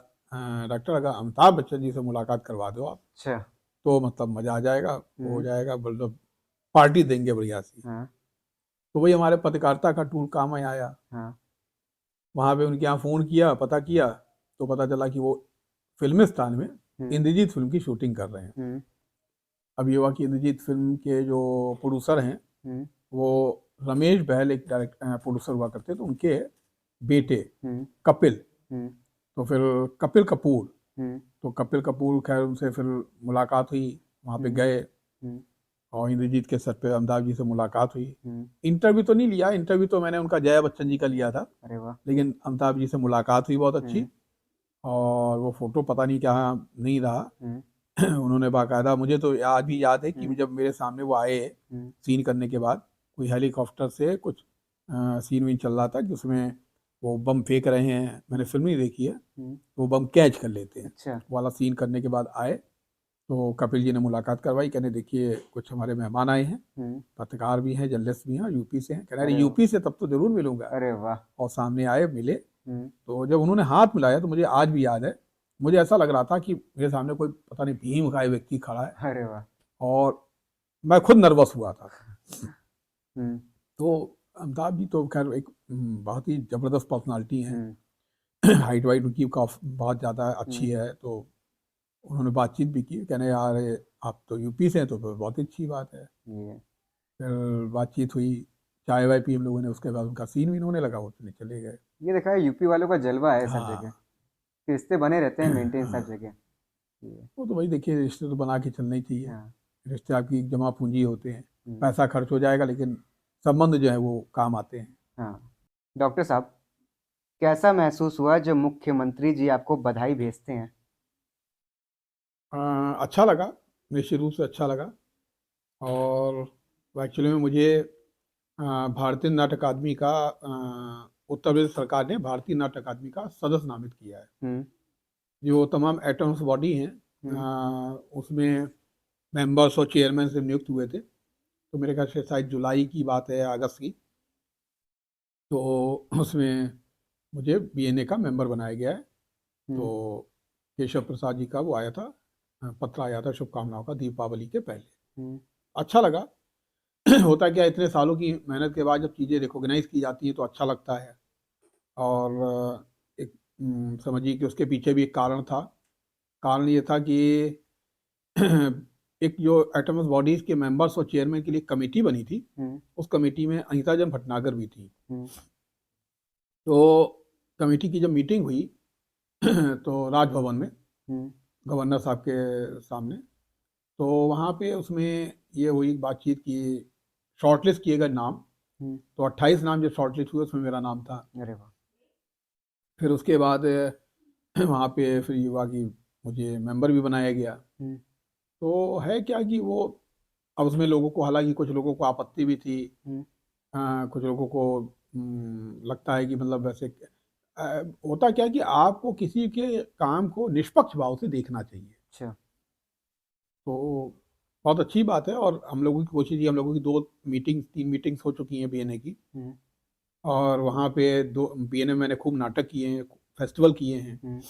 डॉक्टर, अगर अमिताभ बच्चन जी से मुलाकात करवा दो आप, अच्छा। तो मतलब मज़ा आ जाएगा, वो हो हम्म, जाएगा, मतलब पार्टी देंगे बढ़िया सी। हाँ, तो वही हमारे पत्रकारिता का टूल काम में आया। हाँ, वहाँ पे उनके यहाँ फ़ोन किया, पता किया, तो पता चला कि वो फिल्मिस्तान में हम्म, इंद्रजीत फिल्म की शूटिंग कर रहे हैं। हम्म, अब ये हुआ कि इंद्रजीत फिल्म के जो प्रोड्यूसर हैं, हम्म, वो रमेश बहल एक डायरेक्ट प्रोड्यूसर हुआ करते, तो उनके बेटे हम्म, कपिल, हम्म, तो फिर कपिल कपूर, हम्म, तो कपिल कपूर खैर उनसे फिर मुलाकात हुई, वहाँ पे हम्म, गए हम्म, और इंद्रजीत के सेट पे अमिताभ जी से मुलाकात हुई। हम्म। इंटरव्यू तो नहीं लिया, इंटरव्यू तो मैंने उनका जया बच्चन जी का लिया था, अरे वाह। लेकिन अमिताभ जी से मुलाकात हुई बहुत अच्छी। हम्म, और वो फोटो पता नहीं क्या नहीं रहा। हम्म, उन्होंने बाकायदा, मुझे तो आज भी याद है कि हम्म, जब मेरे सामने वो आए हम्म, सीन करने के बाद, कोई हेलीकॉप्टर से कुछ सीन वीन चल रहा था कि उसमें वो बम फेंक रहे हैं, मैंने फिल्म नहीं देखी है, हम्म। वो बम कैच कर लेते हैं, अच्छा। वो वाला सीन करने के बाद आए। तो कपिल जी ने मुलाकात करवाई, कहने देखिए कुछ हमारे मेहमान आए हैं, हम्म। पत्रकार भी हैं, जर्नलिस्ट भी हैं, और यूपी से हैं। कह रहे अरे यूपी से, तब तो जरूर मिलूंगा। अरे वाह। और सामने आए, मिले। हम्म। तो जब उन्होंने हाथ मिलाया तो मुझे आज भी याद है, मुझे ऐसा लग रहा था कि मेरे सामने कोई पता नहीं भीम का व्यक्ति खड़ा है, अरे वाह। और मैं खुद नर्वस हुआ था। हम्म, तो अमिताभ जी तो खैर एक बहुत ही ज़बरदस्त पर्सनालिटी हैं। हम्म, हाइट वाइट उनकी बहुत ज़्यादा अच्छी हम्म। है। तो उन्होंने बातचीत भी की, कहने यार आप तो यूपी से हैं, तो बहुत ही अच्छी बात है। ये फिर बातचीत हुई, चाय वाय पी हम लोगों ने, उसके बाद उनका सीन भी होने लगा, वो चले गए। ये देखा है, यूपी वालों का जलवा है सब जगह, हाँ कि रिश्ते बने रहते हैं, मेंटेन सब हाँ, जगह। ये वो तो भाई देखिए, रिश्ते तो बना के चलने ही चाहिए। हाँ। रिश्ते आपकी एक जमा पूंजी होते हैं, हम्म, पैसा खर्च हो जाएगा, लेकिन संबंध जो है वो काम आते हैं। हाँ। डॉक्टर साहब, कैसा महसूस हुआ जब मुख्यमंत्री जी आपको बधाई भेजते हैं? अच्छा लगा, निश्चित रूप से अच्छा लगा। और एक्चुअली में मुझे भारतीय नाट्य अकादमी का, उत्तर प्रदेश सरकार ने भारतीय नाट्य अकादमी का सदस्य नामित किया है। हम्म, जो तमाम एटम्स बॉडी हैं, हम्म, उसमें मेंबर्स और चेयरमैन से नियुक्त हुए थे। तो मेरे ख्याल से शायद जुलाई की बात है, अगस्त की। तो उसमें मुझे बीएनए का मेंबर बनाया गया है। हम्म, तो केशव प्रसाद जी का वो आया था, पत्र आया था शुभकामनाओं का, दीपावली के पहले। हम्म, अच्छा लगा। होता क्या, इतने सालों की मेहनत के बाद जब चीज़ें रिकॉग्नाइज की जाती हैं तो अच्छा लगता है। और एक समझिए कि उसके पीछे भी एक कारण था। कारण ये था कि एक जो एटमस बॉडीज के मेंबर्स और चेयरमैन के लिए कमेटी बनी थी, हम्म, उस कमेटी में अनीता जन भटनागर भी थी। हम्म, तो कमेटी की जब मीटिंग हुई तो राजभवन में, हम्म, गवर्नर साहब के सामने, तो वहाँ पे उसमें ये हुई बातचीत की, शॉर्टलिस्ट किए गए नाम। हम्म। तो 28 नाम जब शॉर्टलिस्ट हुए, उसमें मेरा नाम था। अरे वाह। फिर उसके बाद वहाँ पे फिर युवा की मुझे मेंबर भी बनाया गया। हम्म, तो है क्या कि वो अब उसमें लोगों को, हालांकि कुछ लोगों को आपत्ति भी थी, हम्म, कुछ लोगों को लगता है कि मतलब वैसे होता क्या कि आपको किसी के काम को निष्पक्ष भाव से देखना चाहिए। अच्छा। तो बहुत अच्छी बात है, और हम लोगों की कोशिश ये, हम लोगों की 3 मीटिंग्स हो चुकी हैं बीएनए की। हम्म, और वहाँ पे बीएनए मैंने खूब नाटक किए हैं, फेस्टिवल किए हैं। हम्म,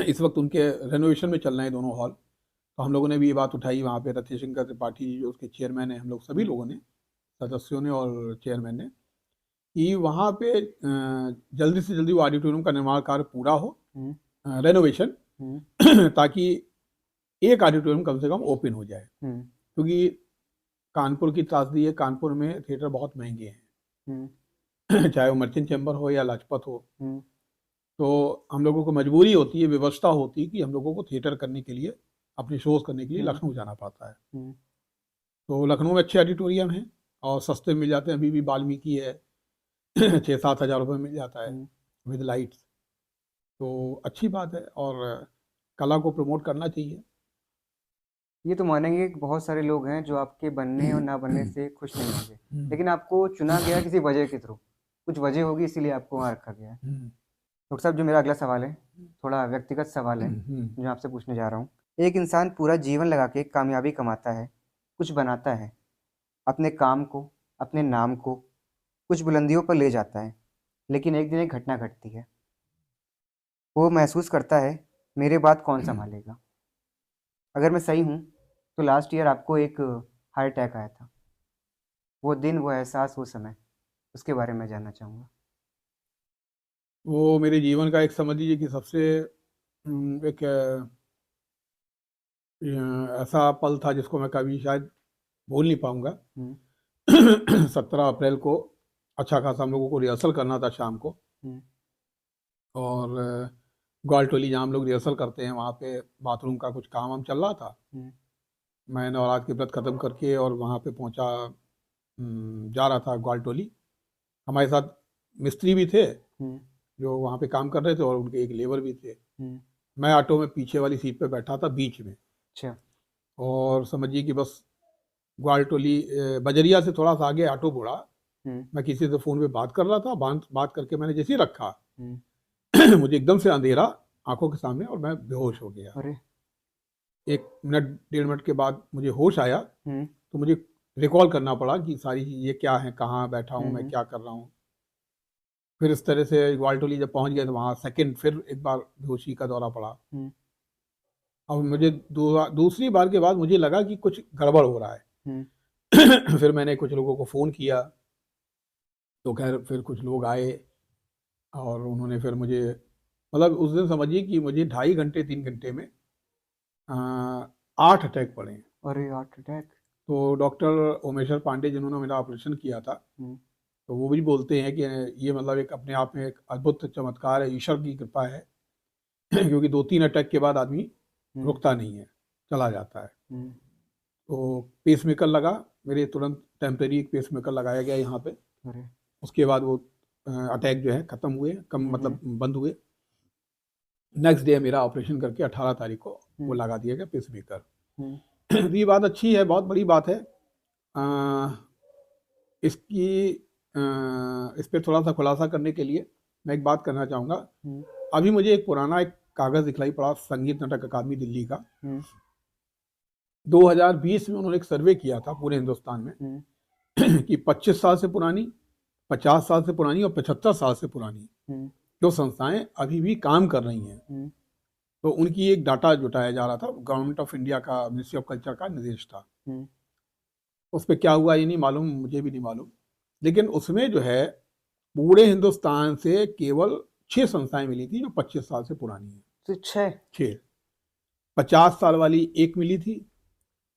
इस वक्त उनके रेनोवेशन में चल रहे हैं दोनों हॉल। तो हम लोगों ने भी ये बात उठाई वहाँ पे, रतिशंकर त्रिपाठी जी जो उसके चेयरमैन हैं, हम लोग सभी लोगों ने, सदस्यों ने और चेयरमैन ने, कि वहाँ पे जल्दी से जल्दी वो ऑडिटोरियम का निर्माण कार्य पूरा हो, हम्म, रेनोवेशन, हम्म, ताकि एक ऑडिटोरियम कम से कम ओपन हो जाए। हम्म, क्योंकि कानपुर की त्रासदी है, कानपुर में थिएटर बहुत महंगे हैं। हम्म, चाहे वो मर्चेंट चैम्बर हो या लाजपत हो। हम्म, तो हम लोगों को मजबूरी होती है, व्यवस्था होती है कि हम लोगों को थिएटर करने के लिए, अपने शोज करने के लिए हम्म, लखनऊ जाना पड़ता है। हम्म, तो लखनऊ में अच्छे ऑडिटोरियम हैं और सस्ते मिल जाते हैं। अभी भी वाल्मीकि है, 6-7 हज़ार रुपये मिल जाता है हम्म। With lights. तो अच्छी बात है, और कला को प्रमोट करना चाहिए। ये तो मानेंगे कि बहुत सारे लोग हैं जो आपके बनने और ना बनने से खुश नहीं होंगे, लेकिन आपको चुना गया किसी वजह के थ्रू, कुछ वजह होगी इसीलिए आपको वहाँ रखा गया है। डॉक्टर साहब, जो मेरा अगला सवाल है, थोड़ा व्यक्तिगत सवाल है जो मैं आपसे पूछने जा रहा हूँ। एक इंसान पूरा जीवन लगा के कामयाबी कमाता है, कुछ बनाता है, अपने काम को, अपने नाम को कुछ बुलंदियों पर ले जाता है, लेकिन एक दिन एक घटना घटती है। वो महसूस करता है, मेरे बाद कौन संभालेगा। अगर मैं सही हूँ तो लास्ट ईयर आपको एक हार्ट अटैक आया था। वो दिन, वो एहसास, वो समय, उसके बारे में जानना चाहूँगा। वो मेरे जीवन का एक, समझ लीजिए कि सबसे एक ऐसा पल था जिसको मैं कभी शायद भूल नहीं पाऊंगा। हम्म, 17 अप्रैल को अच्छा खासा हम लोगों को रिहर्सल करना था शाम को। हम्म, और ग्वालटोली जहाँ हम लोग रिहर्सल करते हैं, वहाँ पे बाथरूम का कुछ काम हम चल रहा था। हम्म, मैं नवरात्र की व्रत खत्म करके और वहाँ पे पहुँचा, जा रहा था ग्वालटोली। हमारे साथ मिस्त्री भी थे हम्म, जो वहाँ पे काम कर रहे थे, और उनके एक लेबर भी थे। हम्म, मैं ऑटो में पीछे वाली सीट पे बैठा था, बीच में। अच्छा। और समझिए कि बस ग्वालटोली बजरिया से थोड़ा सा आगे ऑटो मुड़ा। हम्म, मैं किसी से फ़ोन पे बात कर रहा था, बात करके मैंने जैसे ही रखा, हम्म, मुझे एकदम से अंधेरा आंखों के सामने, और मैं बेहोश हो गया। अरे। 1 मिनट 1.5 मिनट के बाद मुझे होश आया। हम्म, तो मुझे रिकॉल करना पड़ा कि सारी ये क्या है, कहाँ बैठा हूँ मैं, हम्म, क्या कर रहा हूँ। फिर इस तरह से ग्वालटोली जब पहुँच गए तो वहाँ सेकंड फिर एक बार बेहोशी का दौरा पड़ा। हम्म, अब मुझे दूसरी बार के बाद मुझे लगा कि कुछ गड़बड़ हो रहा है। हम्म, फिर मैंने कुछ लोगों को फ़ोन किया, तो खैर फिर कुछ लोग आए, और उन्होंने फिर मुझे, मतलब उस दिन समझिए कि मुझे 2.5 घंटे 3 घंटे में 8 अटैक पड़े हैं। अरे, हार्ट अटैक। तो डॉक्टर ओमेश्वर पांडे जिन्होंने मेरा ऑपरेशन किया था, हम्म, तो वो भी बोलते हैं कि ये मतलब एक अपने आप में एक अद्भुत चमत्कार है, ईश्वर की कृपा है। क्योंकि 2-3 अटैक के बाद आदमी हम्म, रुकता नहीं है, चला जाता है। हम्म, तो पेसमेकर लगा मेरे, तुरंत टेम्परेरी एक पेसमेकर लगाया गया यहाँ पे। अरे। उसके बाद वो अटैक जो है ख़त्म हुए, कम हम्म, मतलब बंद हुए। नेक्स्ट डे मेरा ऑपरेशन करके 18 तारीख को वो हम्म, लगा दिया गया पेसमेकर। हम्म, तो ये बात अच्छी है, बहुत बड़ी बात है। अ, इसकी इस पे थोड़ा सा खुलासा करने के लिए मैं एक बात करना चाहूँगा। हम्म, अभी मुझे एक पुराना एक कागज़ दिखलाई पड़ा, संगीत नाटक अकादमी दिल्ली का। हम्म, 2020 में उन्होंने एक सर्वे किया था पूरे हिंदुस्तान में, हम्म, कि 25 साल से पुरानी, 50 साल से पुरानी और 75 साल से पुरानी हम्म, जो संस्थाएं अभी भी काम कर रही हैं, हम्म, तो उनकी एक डाटा जुटाया जा रहा था। गवर्नमेंट ऑफ इंडिया का, मिनिस्ट्री ऑफ कल्चर का निर्देश था। हम्म, उस पर क्या हुआ ये नहीं मालूम, मुझे भी नहीं मालूम। लेकिन उसमें जो है पूरे हिंदुस्तान से केवल 6 संस्थाएं मिली थी जो 25 साल से पुरानी हैं। तो 6। 6। 50 साल वाली एक मिली थी,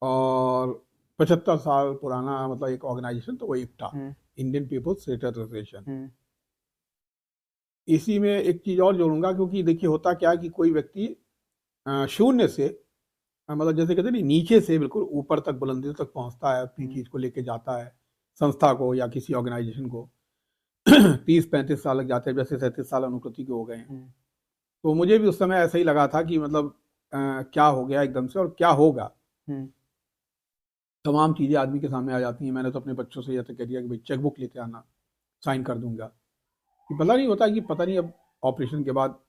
और 75 साल पुराना मतलब एक ऑर्गेनाइजेशन, तो वो एक था, हम्म, इंडियन पीपल्स थिएटर एसोसिएशन। हम्म, इसी में एक चीज़ और जोड़ूंगा, क्योंकि देखिए होता क्या है कि कोई व्यक्ति शून्य से, मतलब जैसे कहते हैं नहीं, नीचे से बिल्कुल ऊपर तक, बुलंदियों तक पहुंचता है, अपनी चीज़ को लेके जाता है, संस्था को या किसी ऑर्गेनाइजेशन को। 30-35 साल लग जाते हैं, जैसे 37 साल अनुकृति के हो गए हैं। हम्म, तो मुझे भी उस समय ऐसा ही लगा था कि मतलब क्या हो गया एकदम से और क्या होगा। तमाम चीज़ें आदमी के सामने आ जाती हैं। मैंने तो अपने बच्चों से यह तक कह दिया कि भाई चेक बुक लेते आना, साइन कर दूंगा। कि पता नहीं होता कि पता नहीं अब ऑपरेशन के बाद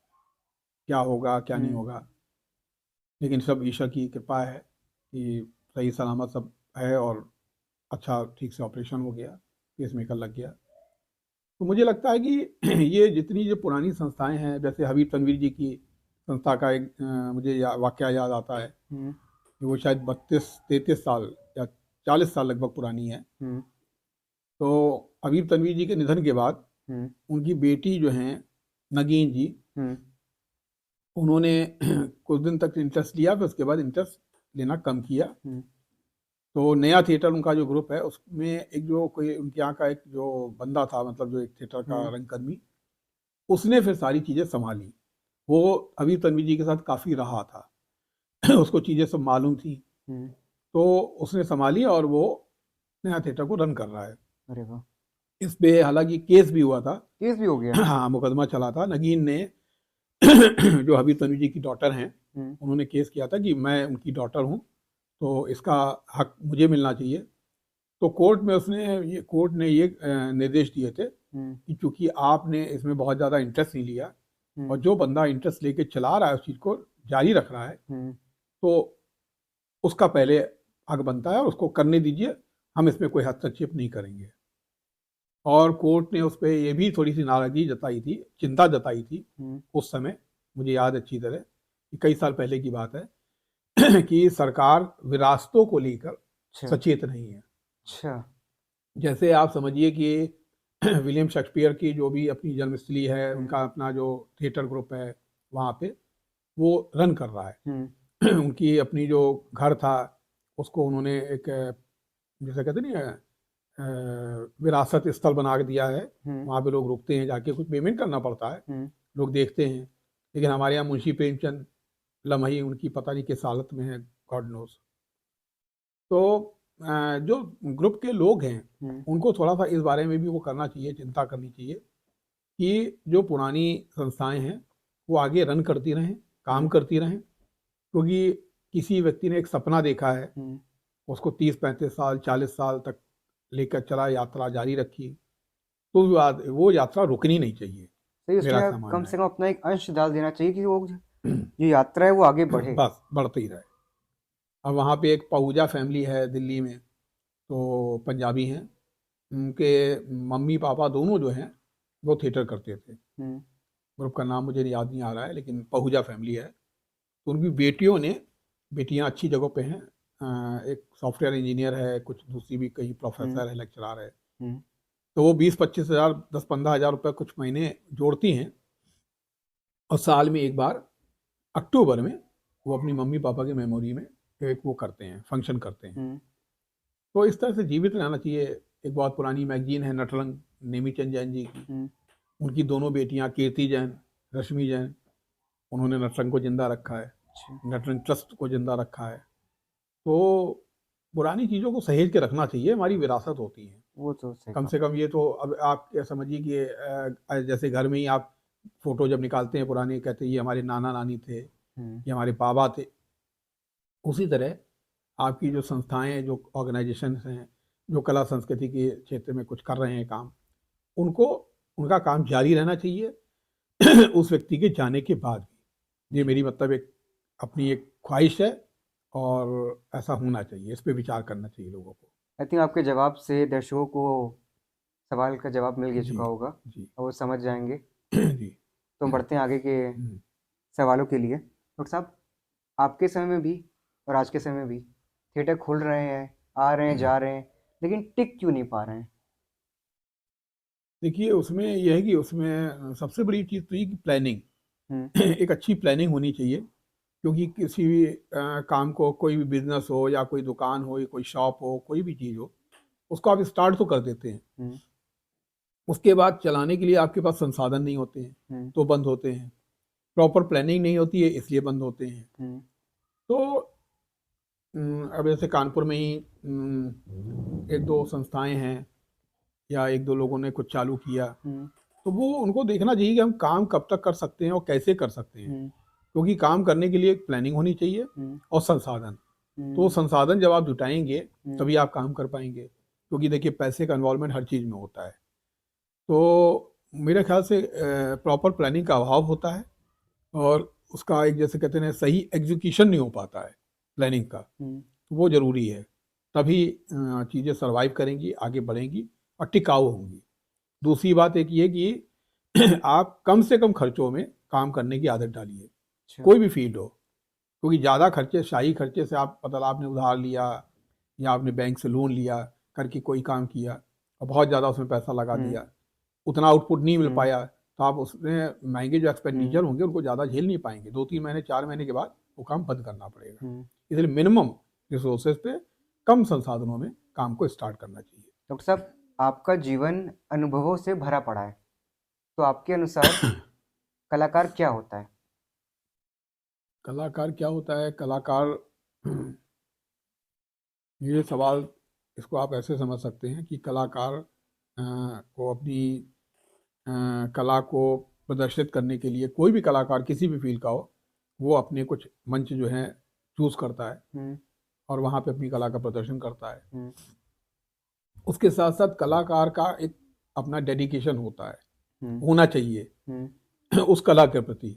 क्या होगा क्या नहीं होगा, लेकिन सब ईश्वर की कृपा है कि सही सलामत सब है और अच्छा ठीक से ऑपरेशन हो गया, पेस मेकर लग गया। तो मुझे लगता है कि ये जितनी जो पुरानी संस्थाएं हैं, जैसे हबीब तनवीर जी की संस्था का एक मुझे वाकया याद आता है कि वो शायद 32-33 साल या 40 साल लगभग पुरानी है। तो हबीब तनवीर जी के निधन के बाद उनकी बेटी जो हैं नगीन जी, उन्होंने कुछ दिन तक इंटरेस्ट लिया, फिर उसके बाद इंटरेस्ट लेना कम किया। तो नया थिएटर उनका जो ग्रुप है उसमें एक जो कोई उनके यहाँ का एक जो बंदा था, मतलब जो एक थिएटर का रंगकर्मी, उसने फिर सारी चीज़ें संभाली। वो हबीब तनवीर जी के साथ काफ़ी रहा था उसको चीज़ें सब मालूम थी, तो उसने संभाली और वो नया थिएटर को रन कर रहा है। अरे वाह, इस पे हालांकि केस भी हुआ था। केस भी हो गया? हाँ, मुकदमा चला था। नगीन ने जो हबीब तनवीर जी की डॉटर हैं, उन्होंने केस किया था कि मैं उनकी डॉटर हूँ तो इसका हक मुझे मिलना चाहिए। तो कोर्ट ने ये निर्देश दिए थे कि चूंकि आपने इसमें बहुत ज़्यादा इंटरेस्ट नहीं लिया और जो बंदा इंटरेस्ट लेके चला रहा है उस चीज़ को जारी रख रहा है, तो उसका पहले हक बनता है और उसको करने दीजिए, हम इसमें कोई हस्तक्षेप नहीं करेंगे। और कोर्ट ने उस पर यह भी थोड़ी सी नाराज़गी जताई थी, चिंता जताई थी उस समय, मुझे याद अच्छी तरह कि कई साल पहले की बात है कि सरकार विरासतों को लेकर सचेत नहीं है। अच्छा, जैसे आप समझिए कि विलियम शेक्सपियर की जो भी अपनी जन्मस्थली है, उनका अपना जो थिएटर ग्रुप है वहाँ पे वो रन कर रहा है। उनकी अपनी जो घर था उसको उन्होंने एक जैसे कहते नहीं है विरासत स्थल बना के दिया है। वहाँ पे लोग रुकते हैं, जाके कुछ पेमेंट करना पड़ता है, लोग देखते हैं। लेकिन हमारे यहाँ मुंशी प्रेमचंद लम्हे उनकी पता नहीं किस हालत में है, गॉड नोस। तो जो ग्रुप के लोग हैं उनको थोड़ा सा इस बारे में भी वो करना चाहिए, चिंता करनी चाहिए कि जो पुरानी संस्थाएं हैं वो आगे रन करती रहें, काम करती रहें। क्योंकि किसी व्यक्ति ने एक सपना देखा है, उसको 30-35 साल 40 साल तक लेकर चला, यात्रा जारी रखी, तो वो यात्रा रुकनी नहीं चाहिए। सही, उसमें कम से कम अपना एक अंश डाल देना चाहिए कि वो जो यात्रा है वो आगे बढ़े, बस बढ़ते ही रहे। अब वहाँ पे एक पहूजा फैमिली है दिल्ली में, तो पंजाबी हैं, उनके मम्मी पापा दोनों जो हैं वो थिएटर करते थे। ग्रुप का नाम मुझे याद नहीं आ रहा है, लेकिन पहूजा फैमिली है। तो उनकी बेटियां अच्छी जगह पे हैं, एक सॉफ्टवेयर इंजीनियर है, कुछ दूसरी भी कहीं प्रोफेसर है, लेक्चरर है। तो वो 20-25 हज़ार 10-15 हज़ार रुपये कुछ महीने जोड़ती हैं और साल में एक बार अक्टूबर में वो अपनी मम्मी पापा की मेमोरी में एक वो करते हैं, फंक्शन करते हैं। तो इस तरह से जीवित रहना चाहिए। एक बहुत पुरानी मैगजीन है नटरंग, नेमीचंद जैन जी की, उनकी दोनों बेटियां कीर्ति जैन, रश्मि जैन, उन्होंने नटरंग को जिंदा रखा है, नटरंग ट्रस्ट को जिंदा रखा है। तो पुरानी चीज़ों को सहेज के रखना चाहिए, हमारी विरासत होती है। वो तो कम से कम ये तो अब आप क्या समझिए कि जैसे घर में ही आप फोटो जब निकालते हैं पुराने, कहते हैं ये हमारे नाना नानी थे, ये हमारे बाबा थे। उसी तरह आपकी जो संस्थाएं, जो ऑर्गेनाइजेशन हैं, जो कला संस्कृति के क्षेत्र में कुछ कर रहे हैं काम, उनको उनका काम जारी रहना चाहिए उस व्यक्ति के जाने के बाद भी। ये मेरी मतलब एक अपनी एक ख्वाहिश है और ऐसा होना चाहिए, इस पर विचार करना चाहिए लोगों को। आई थिंक आपके जवाब से दर्शकों को सवाल का जवाब मिल गया चुका होगा जी और वो समझ जाएंगे। जी। तो बढ़ते हैं आगे के सवालों के लिए। डॉक्टर साहब, आपके समय में भी और आज के समय में भी थिएटर खुल रहे हैं, आ रहे हैं, जा रहे हैं, लेकिन टिक क्यों नहीं पा रहे हैं? देखिए, उसमें यह है कि उसमें सबसे बड़ी चीज़ तो ये कि प्लानिंग एक अच्छी प्लानिंग होनी चाहिए। क्योंकि किसी भी काम को, कोई भी बिजनेस हो या कोई दुकान हो या कोई शॉप हो, कोई भी चीज़ हो, उसको आप स्टार्ट तो कर देते हैं, उसके बाद चलाने के लिए आपके पास संसाधन नहीं होते हैं तो बंद होते हैं। प्रॉपर प्लानिंग नहीं होती है इसलिए बंद होते हैं। तो अब जैसे कानपुर में ही 1-2 संस्थाएं हैं या 1-2 लोगों ने कुछ चालू किया, तो वो उनको देखना चाहिए कि हम काम कब तक कर सकते हैं और कैसे कर सकते हैं, हम्म, क्योंकि काम करने के लिए एक प्लानिंग होनी चाहिए हम्म, और संसाधन। तो वो संसाधन जब आप जुटाएंगे तभी आप काम कर पाएंगे, क्योंकि देखिए पैसे का इन्वॉल्वमेंट हर चीज़ में होता है। तो मेरे ख्याल से प्रॉपर प्लानिंग का अभाव होता है और उसका एक जैसे कहते हैं सही एग्जीक्यूशन नहीं हो पाता है प्लानिंग का। तो वो ज़रूरी है, तभी चीज़ें सर्वाइव करेंगी, आगे बढ़ेंगी और टिकाऊ होंगी। दूसरी बात एक ये कि आप कम से कम खर्चों में काम करने की आदत डालिए, अच्छा, कोई भी फील्ड हो, क्योंकि ज़्यादा खर्चे शाही खर्चे से आप मतलब आपने उधार लिया या आपने बैंक से लोन लिया करके कोई काम किया और बहुत ज़्यादा उसमें पैसा लगा दिया, उतना आउटपुट नहीं मिल पाया, तो आप उसमें महंगे जो एक्सपेंडिचर होंगे उनको ज़्यादा झेल नहीं पाएंगे। 2-3 महीने 4 महीने के बाद वो काम बंद करना पड़ेगा। इसलिए मिनिमम रिसोर्सेज पे कम संसाधनों में काम को स्टार्ट करना चाहिए। डॉक्टर साहब, आपका जीवन अनुभवों से भरा पड़ा है, तो आपके अनुसार कलाकार क्या होता है? कलाकार क्या होता है? कलाकार ये सवाल, इसको आप ऐसे समझ सकते हैं कि कलाकार को अपनी कला को प्रदर्शित करने के लिए, कोई भी कलाकार किसी भी फील्ड का हो, वो अपने कुछ मंच जो है चूज करता है और वहाँ पे अपनी कला का प्रदर्शन करता है। उसके साथ साथ कलाकार का एक अपना डेडिकेशन होता है, होना चाहिए उस कला के प्रति,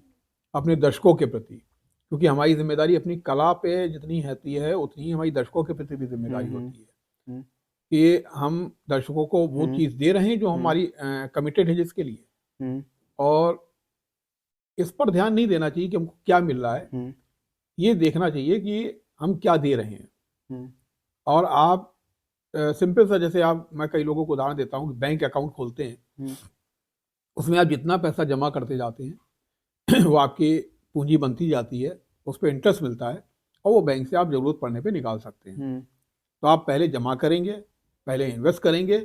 अपने दर्शकों के प्रति, क्योंकि हमारी जिम्मेदारी अपनी कला पे जितनी होती है उतनी ही हमारी दर्शकों के प्रति भी जिम्मेदारी होती है कि हम दर्शकों को वो चीज़ दे रहे हैं जो हमारी कमिटेड है जिसके लिए, और इस पर ध्यान नहीं देना चाहिए कि हमको क्या मिल रहा है, ये देखना चाहिए कि हम क्या दे रहे हैं। और आप सिंपल सा, जैसे आप, मैं कई लोगों को उदाहरण देता हूँ कि बैंक अकाउंट खोलते हैं, उसमें आप जितना पैसा जमा करते जाते हैं वो आपकी पूंजी बनती जाती है, उस पर इंटरेस्ट मिलता है और वो बैंक से आप ज़रूरत पड़ने पे निकाल सकते हैं। तो आप पहले जमा करेंगे, पहले इन्वेस्ट करेंगे,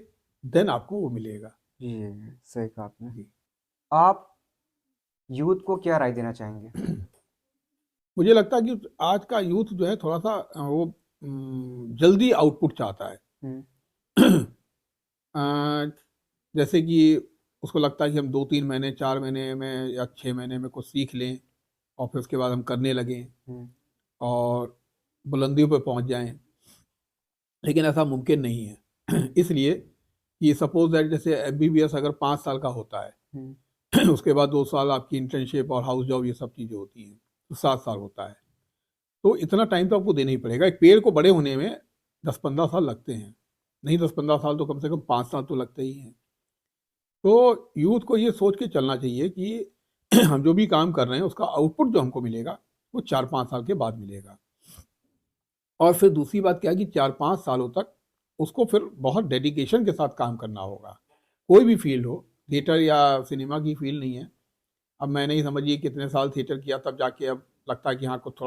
देन आपको वो मिलेगा। जी, सही कहा आपने। आप यूथ को क्या राय देना चाहेंगे? मुझे लगता है कि आज का यूथ जो है थोड़ा सा वो जल्दी आउटपुट चाहता है। जैसे कि उसको लगता है कि हम 2-3 महीने 4 महीने में या 6 महीने में कुछ सीख लें और फिर उसके बाद हम करने लगें और बुलंदियों पर पहुंच जाएं, लेकिन ऐसा मुमकिन नहीं है। इसलिए कि सपोज दैट जैसे MBBS अगर 5 साल का होता है उसके बाद 2 साल आपकी इंटर्नशिप और हाउस जॉब ये सब चीज़ें होती हैं, तो 7 साल होता है। तो इतना टाइम तो आपको देना ही पड़ेगा। एक पेड़ को बड़े होने में 10-15 साल लगते हैं, नहीं 10-15 साल तो कम से कम 5 साल तो लगते ही हैं। तो यूथ को ये सोच के चलना चाहिए कि हम जो भी काम कर रहे हैं उसका आउटपुट जो हमको मिलेगा वो 4-5 साल के बाद मिलेगा। और फिर दूसरी बात क्या है कि 4-5 सालों तक उसको फिर बहुत डेडिकेशन के साथ काम करना होगा। कोई भी फील्ड हो, थिएटर या सिनेमा की फील्ड नहीं है। अब मैंने ही समझिए कितने साल थिएटर किया, तब जाके अब लगता है कि हाँ कुछ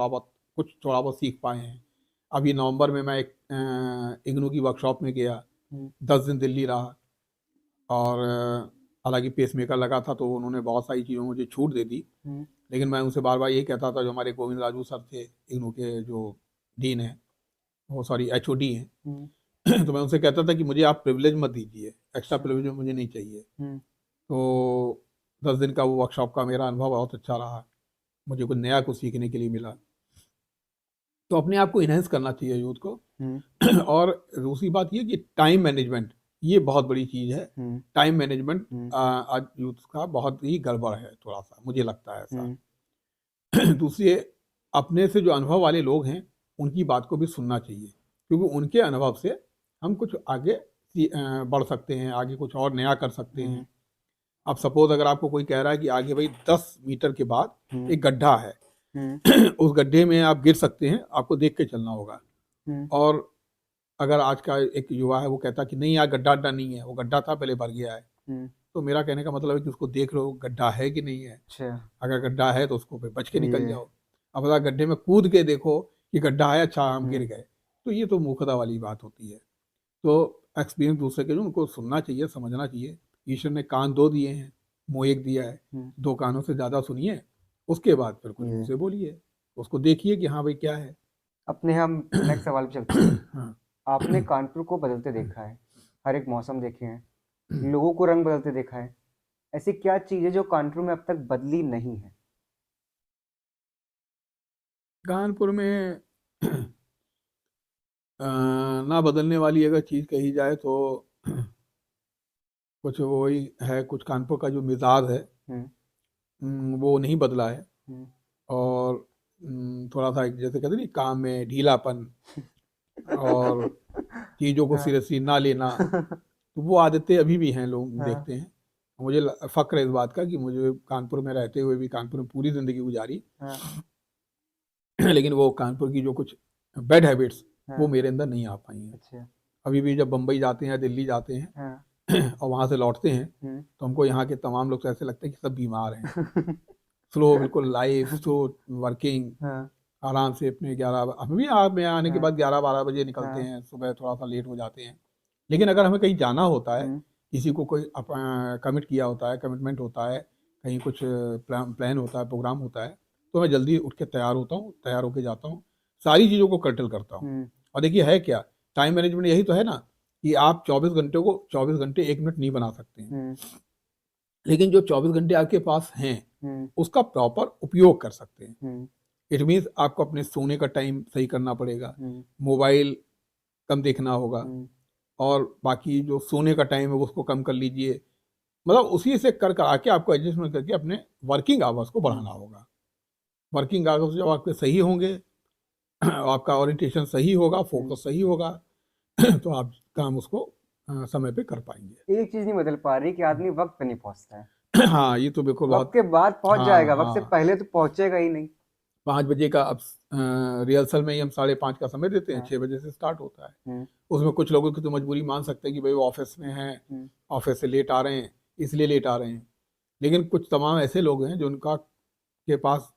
थोड़ा बहुत सीख पाए हैं। अभी नवंबर में मैं एक इग्नू की वर्कशॉप में गया, 10 दिन दिल्ली रहा और हालांकि पेसमेकर लगा था तो उन्होंने बहुत सारी चीज़ों में मुझे छूट दे दी, लेकिन मैं उनसे बार बार ये कहता था, जो हमारे गोविंद राजू सर थे इग्नू के जो डीन हैं, वो सॉरी HOD हैं, तो मैं उनसे कहता था कि मुझे आप प्रिविलेज मत दीजिए, एक्स्ट्रा प्रिविलेज मुझे नहीं चाहिए। तो 10 दिन का वो वर्कशॉप का मेरा अनुभव बहुत अच्छा रहा, मुझे कुछ नया कुछ सीखने के लिए मिला। तो अपने आप को इनहेंस करना चाहिए यूथ को। और दूसरी बात ये कि टाइम मैनेजमेंट ये बहुत बड़ी चीज़ है। टाइम मैनेजमेंट आज यूथ का बहुत ही गड़बड़ है, थोड़ा सा मुझे लगता है ऐसा। दूसरे, अपने से जो अनुभव वाले लोग हैं उनकी बात को भी सुनना चाहिए, क्योंकि उनके अनुभव से हम कुछ आगे बढ़ सकते हैं, आगे कुछ और नया कर सकते हैं। अब सपोज अगर आपको कोई कह रहा है कि आगे भाई 10 मीटर के बाद एक गड्ढा है, उस गड्ढे में आप गिर सकते हैं, आपको देख के चलना होगा। और अगर आज का एक युवा है वो कहता कि नहीं यार गड्ढा अड्डा नहीं है, वो गड्ढा था पहले भर गया है, तो मेरा कहने का मतलब है कि उसको देख लो गड्ढा है कि नहीं है। अच्छा, अगर गड्ढा है तो उसको पे बच के निकल जाओ। अब अगर गड्ढे में कूद के देखो कि गड्ढा है, अच्छा हम गिर गए, तो ये तो मूर्खता वाली बात होती है। तो एक्सपीरियंस दूसरे के जो उनको सुनना चाहिए, समझना चाहिए। ईश्वर ने कान 2 दिए हैं, मुंह 1 दिया है, 2 कानों से ज़्यादा सुनिए, उसके बाद फिर कुछ मुंह से बोलिए, उसको देखिए कि हाँ भाई क्या है। अपने हम नेक्स्ट सवाल पे चलते हैं। हाँ। आपने कानपुर को बदलते देखा है, हर एक मौसम देखे हैं, लोगों को रंग बदलते देखा है, ऐसी क्या चीज़ है जो कानपुर में अब तक बदली नहीं है? कानपुर में ना बदलने वाली अगर चीज़ कही जाए तो कुछ वही है, कुछ कानपुर का जो मिजाज है वो नहीं बदला है। हम्म, और थोड़ा सा जैसे कहते नहीं, काम में ढीलापन और चीज़ों को हाँ। सीरियसली ना लेना, तो वो आदतें अभी भी हैं, लोग हाँ। देखते हैं। मुझे फक्र है इस बात का कि मुझे कानपुर में रहते हुए भी, कानपुर में पूरी ज़िंदगी गुजारी, हाँ। लेकिन वो कानपुर की जो कुछ बैड हैबिट्स वो हाँ। मेरे अंदर नहीं आ पाई हैं। अच्छा। अभी भी जब बम्बई जाते हैं, दिल्ली जाते हैं हाँ। और वहाँ से लौटते हैं, हम्म। तो हमको यहाँ के तमाम लोग तो ऐसे लगते हैं कि सब बीमार हैं। स्लो बिल्कुल लाइफ, स्लो वर्किंग, हाँ। आराम से अपने 11, हम भी आप में आने के हाँ। बाद 11-12 बजे निकलते हाँ। हैं, सुबह थोड़ा सा लेट हो जाते हैं। लेकिन अगर हमें कहीं जाना होता है, हम्म। किसी को कोई कमिट किया होता है, कमिटमेंट होता है, कहीं कुछ प्लान होता है, प्रोग्राम होता है, तो मैं जल्दी उठ के तैयार होता हूँ, तैयार होके जाता हूँ, सारी चीज़ों को कर्टल करता हूँ। हम्म। और देखिए है क्या, टाइम मैनेजमेंट यही तो है ना, कि आप 24 घंटे 1 मिनट नहीं बना सकते हैं, हम्म। लेकिन जो 24 घंटे आपके पास हैं हम्म। उसका प्रॉपर उपयोग कर सकते हैं। हम्म। इट मीन्स आपको अपने सोने का टाइम सही करना पड़ेगा, हम्म। मोबाइल कम देखना होगा, हम्म। और बाकी जो सोने का टाइम है वो उसको कम कर लीजिए। मतलब उसी से कर कर आके आपको एडजस्टमेंट करके अपने वर्किंग आवर्स को बढ़ाना होगा। वर्किंग आवर्स जब आपके सही होंगे, आपका ओरिएंटेशन सही होगा, फोकस सही होगा, तो आप काम उसको समय पे कर पाएंगे। एक चीज़ नहीं बदल पा रही कि आदमी वक्त पे नहीं पहुंचता है। हाँ, ये तो बिल्कुल वक्त बहुत। के बाद पहुंच हाँ जाएगा, वक्त से हाँ, पहले तो पहुंचेगा ही नहीं। 5 बजे का अब रिहर्सल में ही हम 5:30 का समय देते हैं, हाँ। 6 बजे से स्टार्ट होता है। हम्म। उसमें कुछ लोगों की तो मजबूरी मान सकते हैं कि भाई वो ऑफिस में हैं, हम्म। ऑफिस से लेट आ रहे हैं, इसलिए लेट आ रहे हैं। लेकिन कुछ तमाम ऐसे लोग हैं जो उनका के पास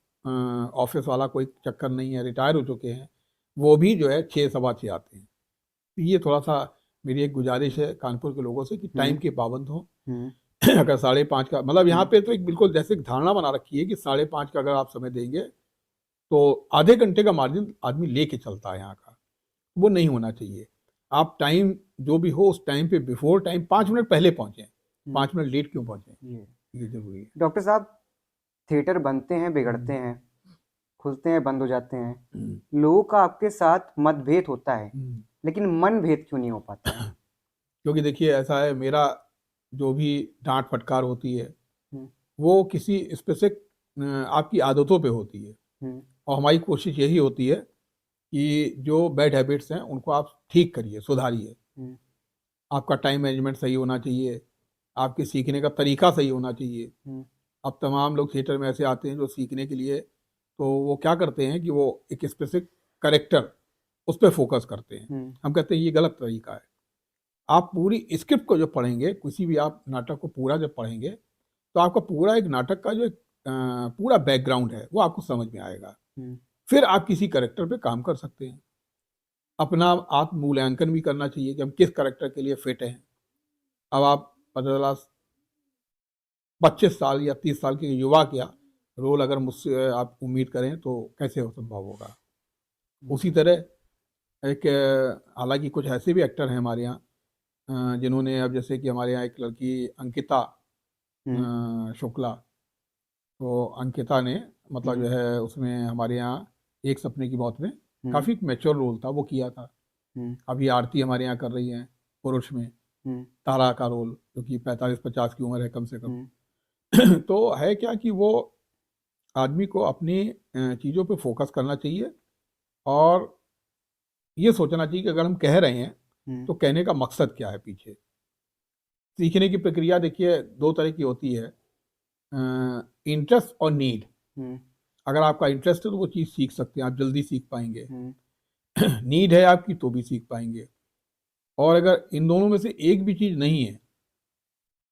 ऑफिस वाला कोई चक्कर नहीं है, रिटायर हो चुके हैं, वो भी जो है 6, 6:15 आते हैं। तो ये थोड़ा सा मेरी एक गुजारिश है कानपुर के लोगों से कि टाइम के पाबंद हो। हम्म। अगर 5:30 का, मतलब यहाँ पे तो एक बिल्कुल जैसे एक धारणा बना रखी है कि 5:30 का अगर आप समय देंगे तो आधे घंटे का मार्जिन आदमी लेके चलता है यहाँ का, वो नहीं होना चाहिए। आप टाइम जो भी हो उस टाइम पे, बिफोर टाइम 5 मिनट पहले पहुंचे, 5 मिनट लेट क्यों पहुंचे, ये जरूरी है। डॉक्टर साहब, थिएटर बनते हैं, बिगड़ते हैं, खुलते हैं, बंद हो जाते हैं, लोगों का आपके साथ मतभेद होता है, लेकिन मन भेद क्यों नहीं हो पाता है? क्योंकि देखिए ऐसा है, मेरा जो भी डांट फटकार होती है हम्म। वो किसी स्पेसिफिक आपकी आदतों पे होती है, हम्म। और हमारी कोशिश यही होती है कि जो बैड हैबिट्स हैं उनको आप ठीक करिए, सुधारिए। हम्म। आपका टाइम मैनेजमेंट सही होना चाहिए, आपके सीखने का तरीका सही होना चाहिए। हम्म। अब तमाम लोग थिएटर में ऐसे आते हैं जो सीखने के लिए, तो वो क्या करते हैं कि वो एक स्पेसिफिक करेक्टर उस पर फोकस करते हैं। हम्म। हम कहते हैं ये गलत तरीका है। आप पूरी स्क्रिप्ट को जब पढ़ेंगे, किसी भी आप नाटक को पूरा जब पढ़ेंगे, तो आपका पूरा एक नाटक का जो एक पूरा बैकग्राउंड है वो आपको समझ में आएगा। हम्म। फिर आप किसी करेक्टर पे काम कर सकते हैं। अपना आत्म मूल्यांकन भी करना चाहिए कि हम किस करेक्टर के लिए फिट हैं। अब आप 25 साल या 30 साल के युवा क्या रोल अगर मुझसे आप उम्मीद करें तो कैसे हो संभव होगा। उसी तरह एक हालांकि कुछ ऐसे भी एक्टर हैं हमारे यहाँ जिन्होंने, अब जैसे कि हमारे यहाँ एक लड़की अंकिता शुक्ला, तो अंकिता ने मतलब जो है उसमें हमारे यहाँ एक सपने की मौत में काफ़ी मैच्योर रोल था, वो किया था। अभी आरती हमारे यहाँ कर रही हैं पुरुष में तारा का रोल, जो कि 45-50 की उम्र है कम से कम। तो है क्या कि वो आदमी को अपनी चीज़ों पे फोकस करना चाहिए, और ये सोचना चाहिए कि अगर हम कह रहे हैं तो कहने का मकसद क्या है पीछे। सीखने की प्रक्रिया देखिए 2 तरह की होती है, इंटरेस्ट और नीड। अगर आपका इंटरेस्ट है तो वो चीज़ सीख सकते हैं, आप जल्दी सीख पाएंगे। नीड है आपकी तो भी सीख पाएंगे। और अगर इन दोनों में से एक भी चीज़ नहीं है,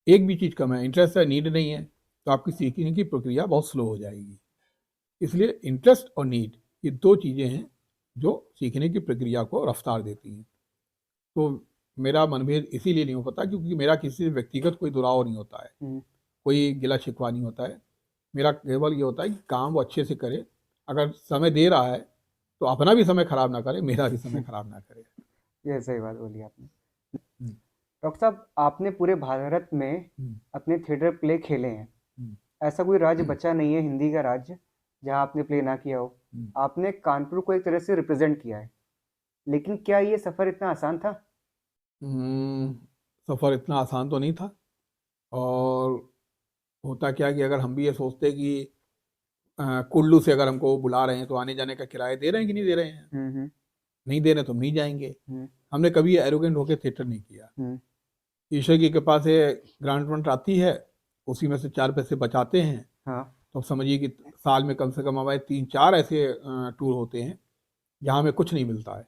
एक भी चीज़ कम है, इंटरेस्ट है नीड नहीं है, तो आपकी सीखने की प्रक्रिया बहुत स्लो हो जाएगी। इसलिए इंटरेस्ट और नीड ये 2 चीज़ें हैं जो सीखने की प्रक्रिया को रफ्तार देती हैं। तो मेरा मनभेद इसीलिए नहीं हो पाता क्योंकि मेरा किसी से व्यक्तिगत कोई दुराव नहीं होता है, कोई गिला शिकवा नहीं होता है। मेरा केवल ये होता है कि काम वो अच्छे से करे। अगर समय दे रहा है तो अपना भी समय खराब ना करे, मेरा भी समय खराब ना करे। ये सही बात बोली आपने। डॉक्टर साहब, आपने पूरे भारत में अपने थिएटर प्ले खेले हैं। ऐसा कोई राज्य बचा नहीं है हिंदी का राज्य जहां आपने प्ले ना किया हो। आपने कानपुर को एक तरह से रिप्रेजेंट किया है, लेकिन क्या ये सफ़र इतना आसान था? सफ़र इतना आसान तो नहीं था। और होता क्या कि अगर हम भी ये सोचते कि कुल्लू से अगर हमको बुला रहे हैं तो आने जाने का किराया दे रहे हैं कि नहीं दे रहे हैं, नहीं दे रहे तो हम नहीं जाएंगे। हमने कभी एरोगेंट होकर थिएटर नहीं किया। ईश्वर की कृपा से ग्रांट व्रांट आती है, उसी में से 4 पैसे बचाते हैं। हाँ। तो समझिए कि साल में कम से कम हमारे 3-4 ऐसे टूर होते हैं जहाँ हमें कुछ नहीं मिलता है।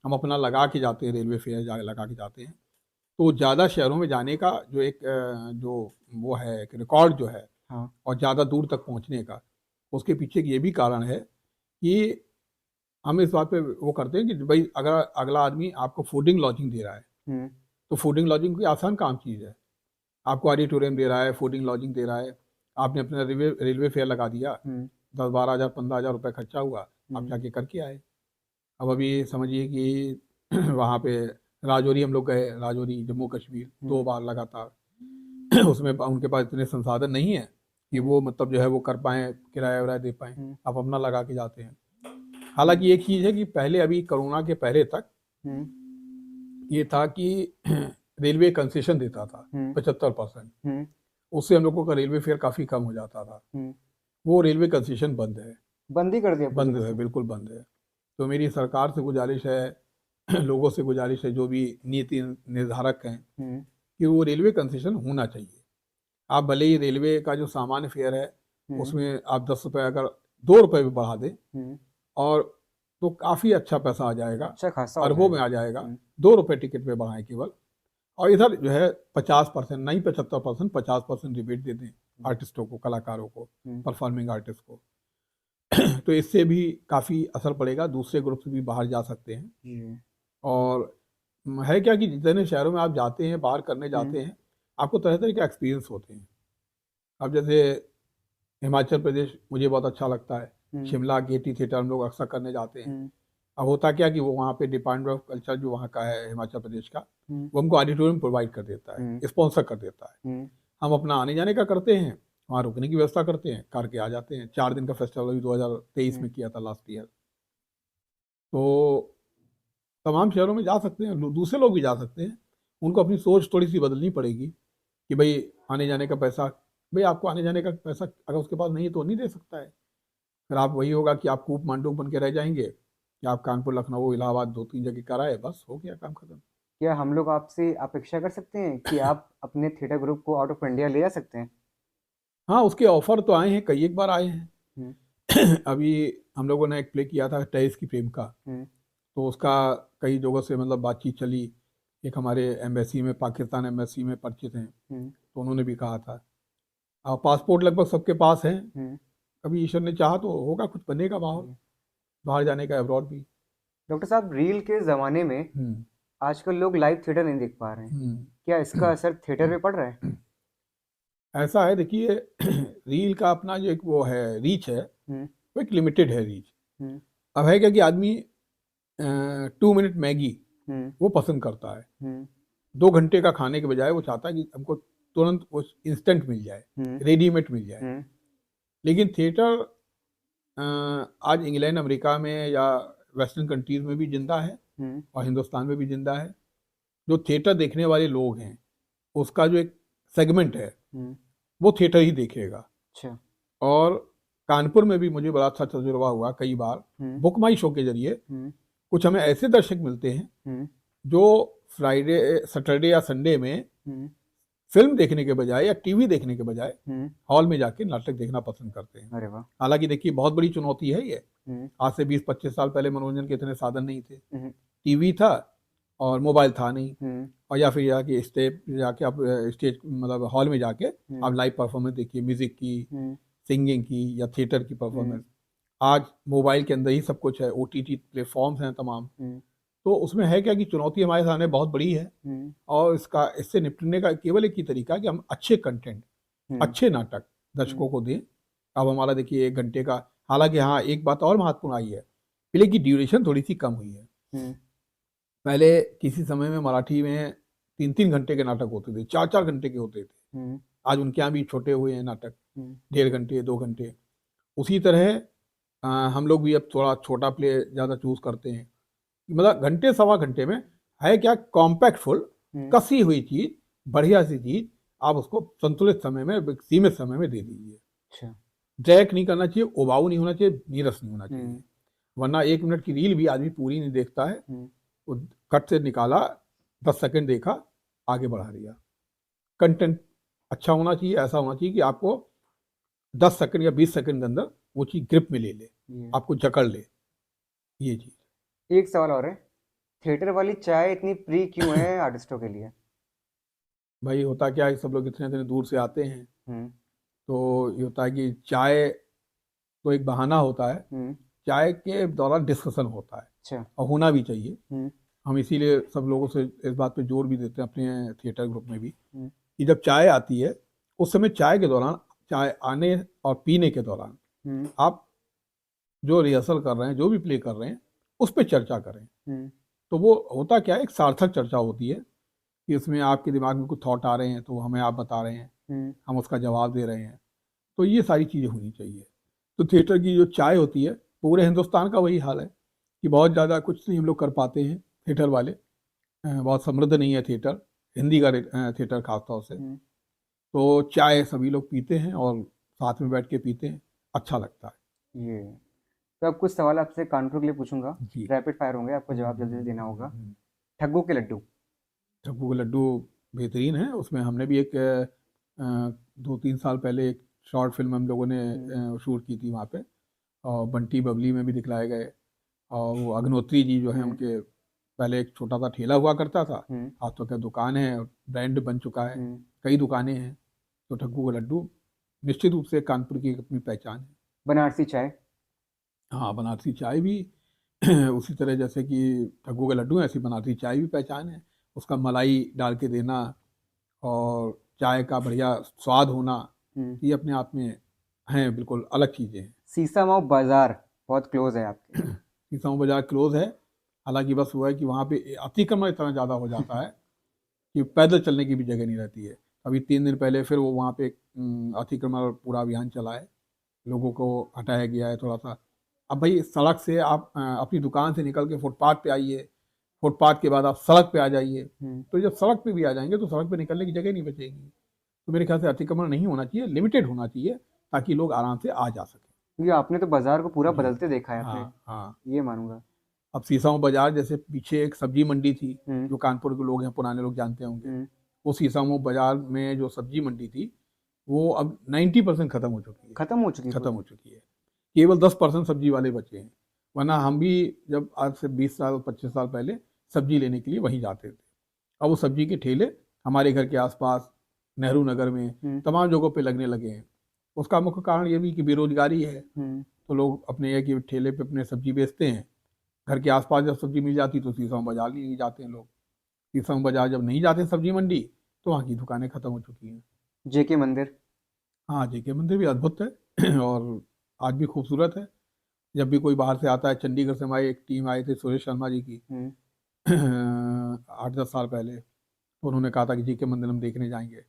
हम अपना लगा के जाते हैं, रेलवे फेयर लगा के जाते हैं। तो ज़्यादा शहरों में जाने का जो एक जो वो है एक रिकॉर्ड जो है, हाँ। और ज़्यादा दूर तक पहुँचने का, उसके पीछे ये भी कारण है कि हम इस बात पे वो करते हैं कि भाई अगर अगला आदमी आपको फूडिंग लॉजिंग दे रहा है तो फूडिंग लॉजिंग कोई आसान काम चीज़ है। आपको ऑडिटोरियम दे रहा है, फूडिंग लॉजिंग दे रहा है, आपने अपना रेलवे फेयर लगा दिया, 10-12 हज़ार 15 हज़ार रुपये खर्चा हुआ, आप जाके करके आए। अब अभी समझिए कि वहाँ पे राजौरी हम लोग गए, राजौरी जम्मू कश्मीर 2 बार लगातार। उसमें उनके पास इतने संसाधन नहीं है कि वो मतलब जो है वो कर पाएँ, किराया वराया दे पाएँ। आप अपना लगा के जाते हैं। हालांकि एक चीज़ है कि पहले अभी कोरोना के पहले तक ये था कि रेलवे कंसेशन देता था 75%। उससे हम लोगों का रेलवे फेयर काफ़ी कम हो जाता था। वो रेलवे कंसेशन बंद है, बंद ही कर दिया? बंद है, बिल्कुल बंद है। तो मेरी सरकार से गुजारिश है, लोगों से गुजारिश है, जो भी नीति निर्धारक हैं, कि वो रेलवे कंसेशन होना चाहिए। आप भले ही रेलवे का जो सामान्य फेयर है उसमें आप 10 रुपये अगर 2 रुपये भी बढ़ा दें और तो काफ़ी अच्छा पैसा आ जाएगा, अच्छा खासा अरबों में आ जाएगा। 2 रुपये टिकट पे बढ़ाएं केवल, और इधर जो है 50% नहीं 75%, 50% रिबेट दे दें आर्टिस्टों को, कलाकारों को, परफॉर्मिंग आर्टिस्ट को। तो इससे भी काफ़ी असर पड़ेगा, दूसरे ग्रुप से भी बाहर जा सकते हैं। और है क्या कि जितने शहरों में आप जाते हैं, बाहर करने जाते हैं, आपको तरह तरह के एक्सपीरियंस होते हैं। अब जैसे हिमाचल प्रदेश मुझे बहुत अच्छा लगता है, शिमला गेटी थिएटर हम लोग अक्सर करने जाते हैं। अब होता क्या कि वो वहाँ पे डिपार्टमेंट ऑफ कल्चर जो वहाँ का है हिमाचल प्रदेश का, वो हमको ऑडिटोरियम प्रोवाइड कर देता है, स्पॉन्सर कर देता है। हम अपना आने जाने का करते हैं, वहाँ रुकने की व्यवस्था करते हैं, करके आ जाते हैं। 4 दिन का फेस्टिवल अभी 2023 में किया था, लास्ट ईयर। तो तमाम शहरों में जा सकते हैं, दूसरे लोग भी जा सकते हैं। उनको अपनी सोच थोड़ी सी बदलनी पड़ेगी कि भाई आने जाने का पैसा, भाई आपको आने जाने का पैसा अगर उसके पास नहीं है तो नहीं दे सकता है। फिर आप वही होगा कि आप कूप मांडूक बन के रह जाएंगे कि आप कानपुर, लखनऊ, इलाहाबाद 2-3 जगह कराए, बस हो गया काम खत्म। क्या हम लोग आपसे अपेक्षा कर सकते हैं कि आप अपने थिएटर ग्रुप को आउट ऑफ इंडिया ले जा सकते हैं? हाँ, उसके ऑफर तो आए हैं, कई एक बार आए हैं। अभी हम लोगों ने एक प्ले किया था टेरिस की प्रेम का, तो उसका कई जगहों से मतलब बातचीत चली। एक हमारे एम्बेसी में, पाकिस्तान एम्बेसी में परिचित हैं, तो उन्होंने भी कहा था। और पासपोर्ट लगभग सबके पास हैं। कभी ईश्वर ने चाहा तो होगा, कुछ बनेगा माहौल बाहर जाने का, अब्रॉड भी। डॉक्टर साहब, रील के ज़माने में आजकल लोग लाइव थिएटर नहीं देख पा रहे हैं। क्या इसका असर थिएटर पे पड़ रहा है? ऐसा है, देखिए रील का अपना जो एक वो है, रीच है, वो एक लिमिटेड है रीच। अब है क्या कि आदमी 2 मिनट मैगी वो पसंद करता है। 2 घंटे का खाने के बजाय वो चाहता है कि हमको तुरंत वो इंस्टेंट मिल जाए, रेडीमेड मिल जाए। लेकिन थिएटर आज इंग्लैंड, अमेरिका में या वेस्टर्न कंट्रीज में भी जिंदा है और हिंदुस्तान में भी जिंदा है। जो थिएटर देखने वाले लोग हैं उसका जो एक सेगमेंट है वो थिएटर ही देखेगा। अच्छा। और कानपुर में भी मुझे बड़ा अच्छा तजुर्बा हुआ कई बार, बुक माई शो के जरिए कुछ हमें ऐसे दर्शक मिलते हैं जो फ्राइडे, सैटरडे या संडे में फिल्म देखने के बजाय या टीवी देखने के बजाय हॉल में जाके नाटक देखना पसंद करते हैं। अरे वाह। हालांकि देखिए बहुत बड़ी चुनौती है ये। आज से 20-25 साल पहले मनोरंजन के इतने साधन नहीं थे, टीवी था और मोबाइल था नहीं, और या फिर जाके जाके आप स्टेज मतलब हॉल में जाके आप लाइव परफॉर्मेंस देखिए, म्यूजिक की, सिंगिंग की या थिएटर की परफॉर्मेंस। आज मोबाइल के अंदर ही सब कुछ है, OTT प्लेटफॉर्म्स हैं तमाम। तो उसमें है क्या कि चुनौती हमारे सामने बहुत बड़ी है, और इससे निपटने का केवल एक ही तरीका है कि हम अच्छे कंटेंट, अच्छे नाटक दर्शकों को दें। अब हमारा देखिए 1 घंटे का, हालांकि हाँ एक बात और महत्वपूर्ण आई है, प्ले की ड्यूरेशन थोड़ी सी कम हुई है। पहले किसी समय में मराठी में 3-3 घंटे के नाटक होते थे, 4-4 घंटे के होते थे। आज उनके यहाँ भी छोटे हुए हैं नाटक, 1.5 घंटे 2 घंटे। उसी तरह हम लोग भी अब थोड़ा छोटा प्ले ज़्यादा चूज करते हैं, मतलब घंटे सवा घंटे में है क्या, कॉम्पैक्टफुल, कसी हुई चीज, बढ़िया सी चीज आप उसको संतुलित समय में, सीमित समय में दे दीजिए। अच्छा। ड्रैग नहीं करना चाहिए, उबाऊ नहीं होना चाहिए, नीरस नहीं होना चाहिए, वरना 1 मिनट की रील भी आदमी पूरी नहीं देखता है, वो कट से निकाला, 10 सेकंड देखा, आगे बढ़ा दिया। कंटेंट अच्छा होना चाहिए, ऐसा होना चाहिए कि आपको 10 सेकंड या 20 सेकंड के अंदर वो चीज ग्रिप में ले ले, आपको जकड़ ले, ये चीज। एक सवाल और है, थिएटर वाली चाय इतनी प्री क्यों है आर्टिस्टों के लिए? भाई होता क्या है, सब लोग इतने इतने दूर से आते हैं, तो ये होता है कि चाय तो एक बहाना होता है, चाय के दौरान डिस्कशन होता है। अच्छा। और होना भी चाहिए। हम इसीलिए सब लोगों से इस बात पे जोर भी देते हैं अपने थिएटर ग्रुप में भी, कि जब चाय आती है उस समय चाय के दौरान, चाय आने और पीने के दौरान आप जो रिहर्सल कर रहे हैं, जो भी प्ले कर रहे हैं, उस पर चर्चा करें। तो वो होता क्या है, एक सार्थक चर्चा होती है कि उसमें आपके दिमाग में कुछ थॉट आ रहे हैं तो हमें आप बता रहे हैं, हम उसका जवाब दे रहे हैं, तो ये सारी चीज़ें होनी चाहिए। तो थिएटर की जो चाय होती है, पूरे हिंदुस्तान का वही हाल है कि बहुत ज़्यादा कुछ नहीं हम लोग कर पाते हैं थिएटर वाले, बहुत समृद्ध नहीं है थिएटर, हिंदी का थिएटर खासतौर से। तो चाय सभी लोग पीते हैं और साथ में बैठ के पीते हैं, अच्छा लगता है। ये तो अब कुछ सवाल आपसे कानपुर के लिए पूछूंगा, जी। रैपिड फायर होंगे, आपको जवाब जल्दी से देना होगा। ठग्गू के लड्डू। ठग्गू के लड्डू बेहतरीन है, उसमें हमने भी एक 2-3 साल पहले एक शॉर्ट फिल्म हम लोगों ने शूट की थी वहाँ पे, और बंटी बबली में भी दिखलाए गए। और वो अग्नोत्री जी जो है, उनके पहले एक छोटा सा ठेला हुआ करता था, आज तो क्या दुकान है, ब्रांड बन चुका है, कई दुकानें हैं। तो ठग्गू का लड्डू निश्चित रूप से कानपुर की एक अपनी पहचान है। बनारसी चाय। हाँ, बनारसी चाय भी उसी तरह जैसे कि ठग्गू के लड्डू है, ऐसी बनारसी चाय भी पहचान है। उसका मलाई डाल के देना और चाय का बढ़िया स्वाद होना, ये अपने आप में हैं बिल्कुल अलग चीज़ें हैं। सीसामाऊ बाजार बहुत क्लोज है आपके। सीसामाऊ बाजार क्लोज है, हालांकि बस हुआ है कि वहाँ पे अतिक्रमण इतना ज़्यादा हो जाता है कि पैदल चलने की भी जगह नहीं रहती है। अभी 3 दिन पहले फिर वो वहाँ पे अतिक्रमण पूरा अभियान चला है, लोगों को हटाया गया है थोड़ा सा। अब भाई सड़क से आप अपनी दुकान से निकल के फुटपाथ पे आइए, फुटपाथ के बाद आप सड़क पे आ जाइए, तो जब सड़क पे भी आ जाएंगे तो सड़क पे निकलने की जगह नहीं बचेगी। तो मेरे ख्याल से अतिक्रमण नहीं होना चाहिए, लिमिटेड होना चाहिए, ताकि लोग आराम से आ जा सकें। क्योंकि आपने तो बाजार को पूरा बदलते देखा है आपने। हाँ, ये मानूंगा। अब सीसामाऊ बाजार जैसे पीछे एक सब्जी मंडी थी, जो कानपुर के लोग हैं, पुराने लोग जानते होंगे, वो सीसामाऊ बाजार में जो सब्जी मंडी थी वो अब 90% खत्म हो चुकी है। खत्म हो चुकी है। केवल 10% सब्जी वाले बचे हैं, वरना हम भी जब आज से 20 साल 25 साल पहले सब्जी लेने के लिए वहीं जाते थे। अब वो सब्जी के ठेले हमारे घर के आसपास, नेहरू नगर में, तमाम जगहों पे लगने लगे हैं। उसका मुख्य कारण ये भी कि बेरोजगारी है, तो लोग अपने एक ठेले पे अपने सब्जी बेचते हैं। घर के आसपास जब सब्जी मिल जाती तो सीसामाऊ बाजार नहीं जाते हैं लोग। सीसामाऊ बाजार जब नहीं जाते सब्जी मंडी, तो वहाँ की दुकानें खत्म हो चुकी हैं। जेके मंदिर। हाँ, जेके मंदिर भी अद्भुत है और आज भी खूबसूरत है। जब भी कोई बाहर से आता है, चंडीगढ़ से हमारी एक टीम आई थी सुरेश शर्मा जी की 8-10 साल पहले, तो उन्होंने कहा था कि जेके मंदिर हम देखने जाएंगे।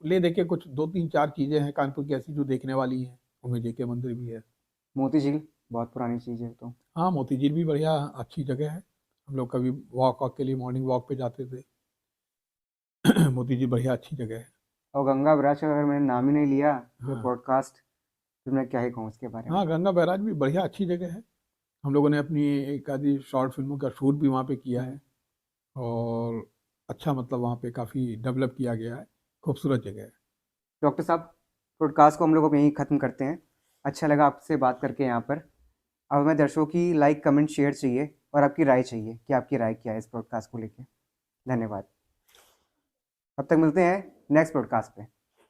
ले देखे कुछ 2-3-4 चीज़ें हैं कानपुर की ऐसी जो देखने वाली हैं, उनमें जेके मंदिर भी है। मोती झील बहुत पुरानी चीज़ है तो। हाँ, मोती झील भी बढ़िया अच्छी जगह है, हम लोग कभी वॉक के लिए मॉर्निंग वॉक पे जाते थे। मोती झील बढ़िया अच्छी जगह है। और गंगा बैराज का अगर मैंने नाम ही नहीं लिया तो पॉडकास्ट, तो मैं क्या ही कहूँ उसके बारे में। हाँ, गंगा बैराज भी बढ़िया अच्छी जगह है, हम लोगों ने अपनी एक आधी शॉर्ट फिल्मों का शूट भी वहाँ पे किया है, और अच्छा मतलब वहाँ पे काफ़ी डेवलप किया गया है, खूबसूरत जगह है। डॉक्टर साहब, पॉडकास्ट को हम लोग अब यहीं ख़त्म करते हैं। अच्छा लगा आपसे बात करके यहाँ पर। अब हमें दर्शकों की लाइक कमेंट शेयर चाहिए और आपकी राय चाहिए कि आपकी राय क्या है इस पॉडकास्ट को लेके। धन्यवाद। अब तक मिलते हैं नेक्स्ट पॉडकास्ट पे।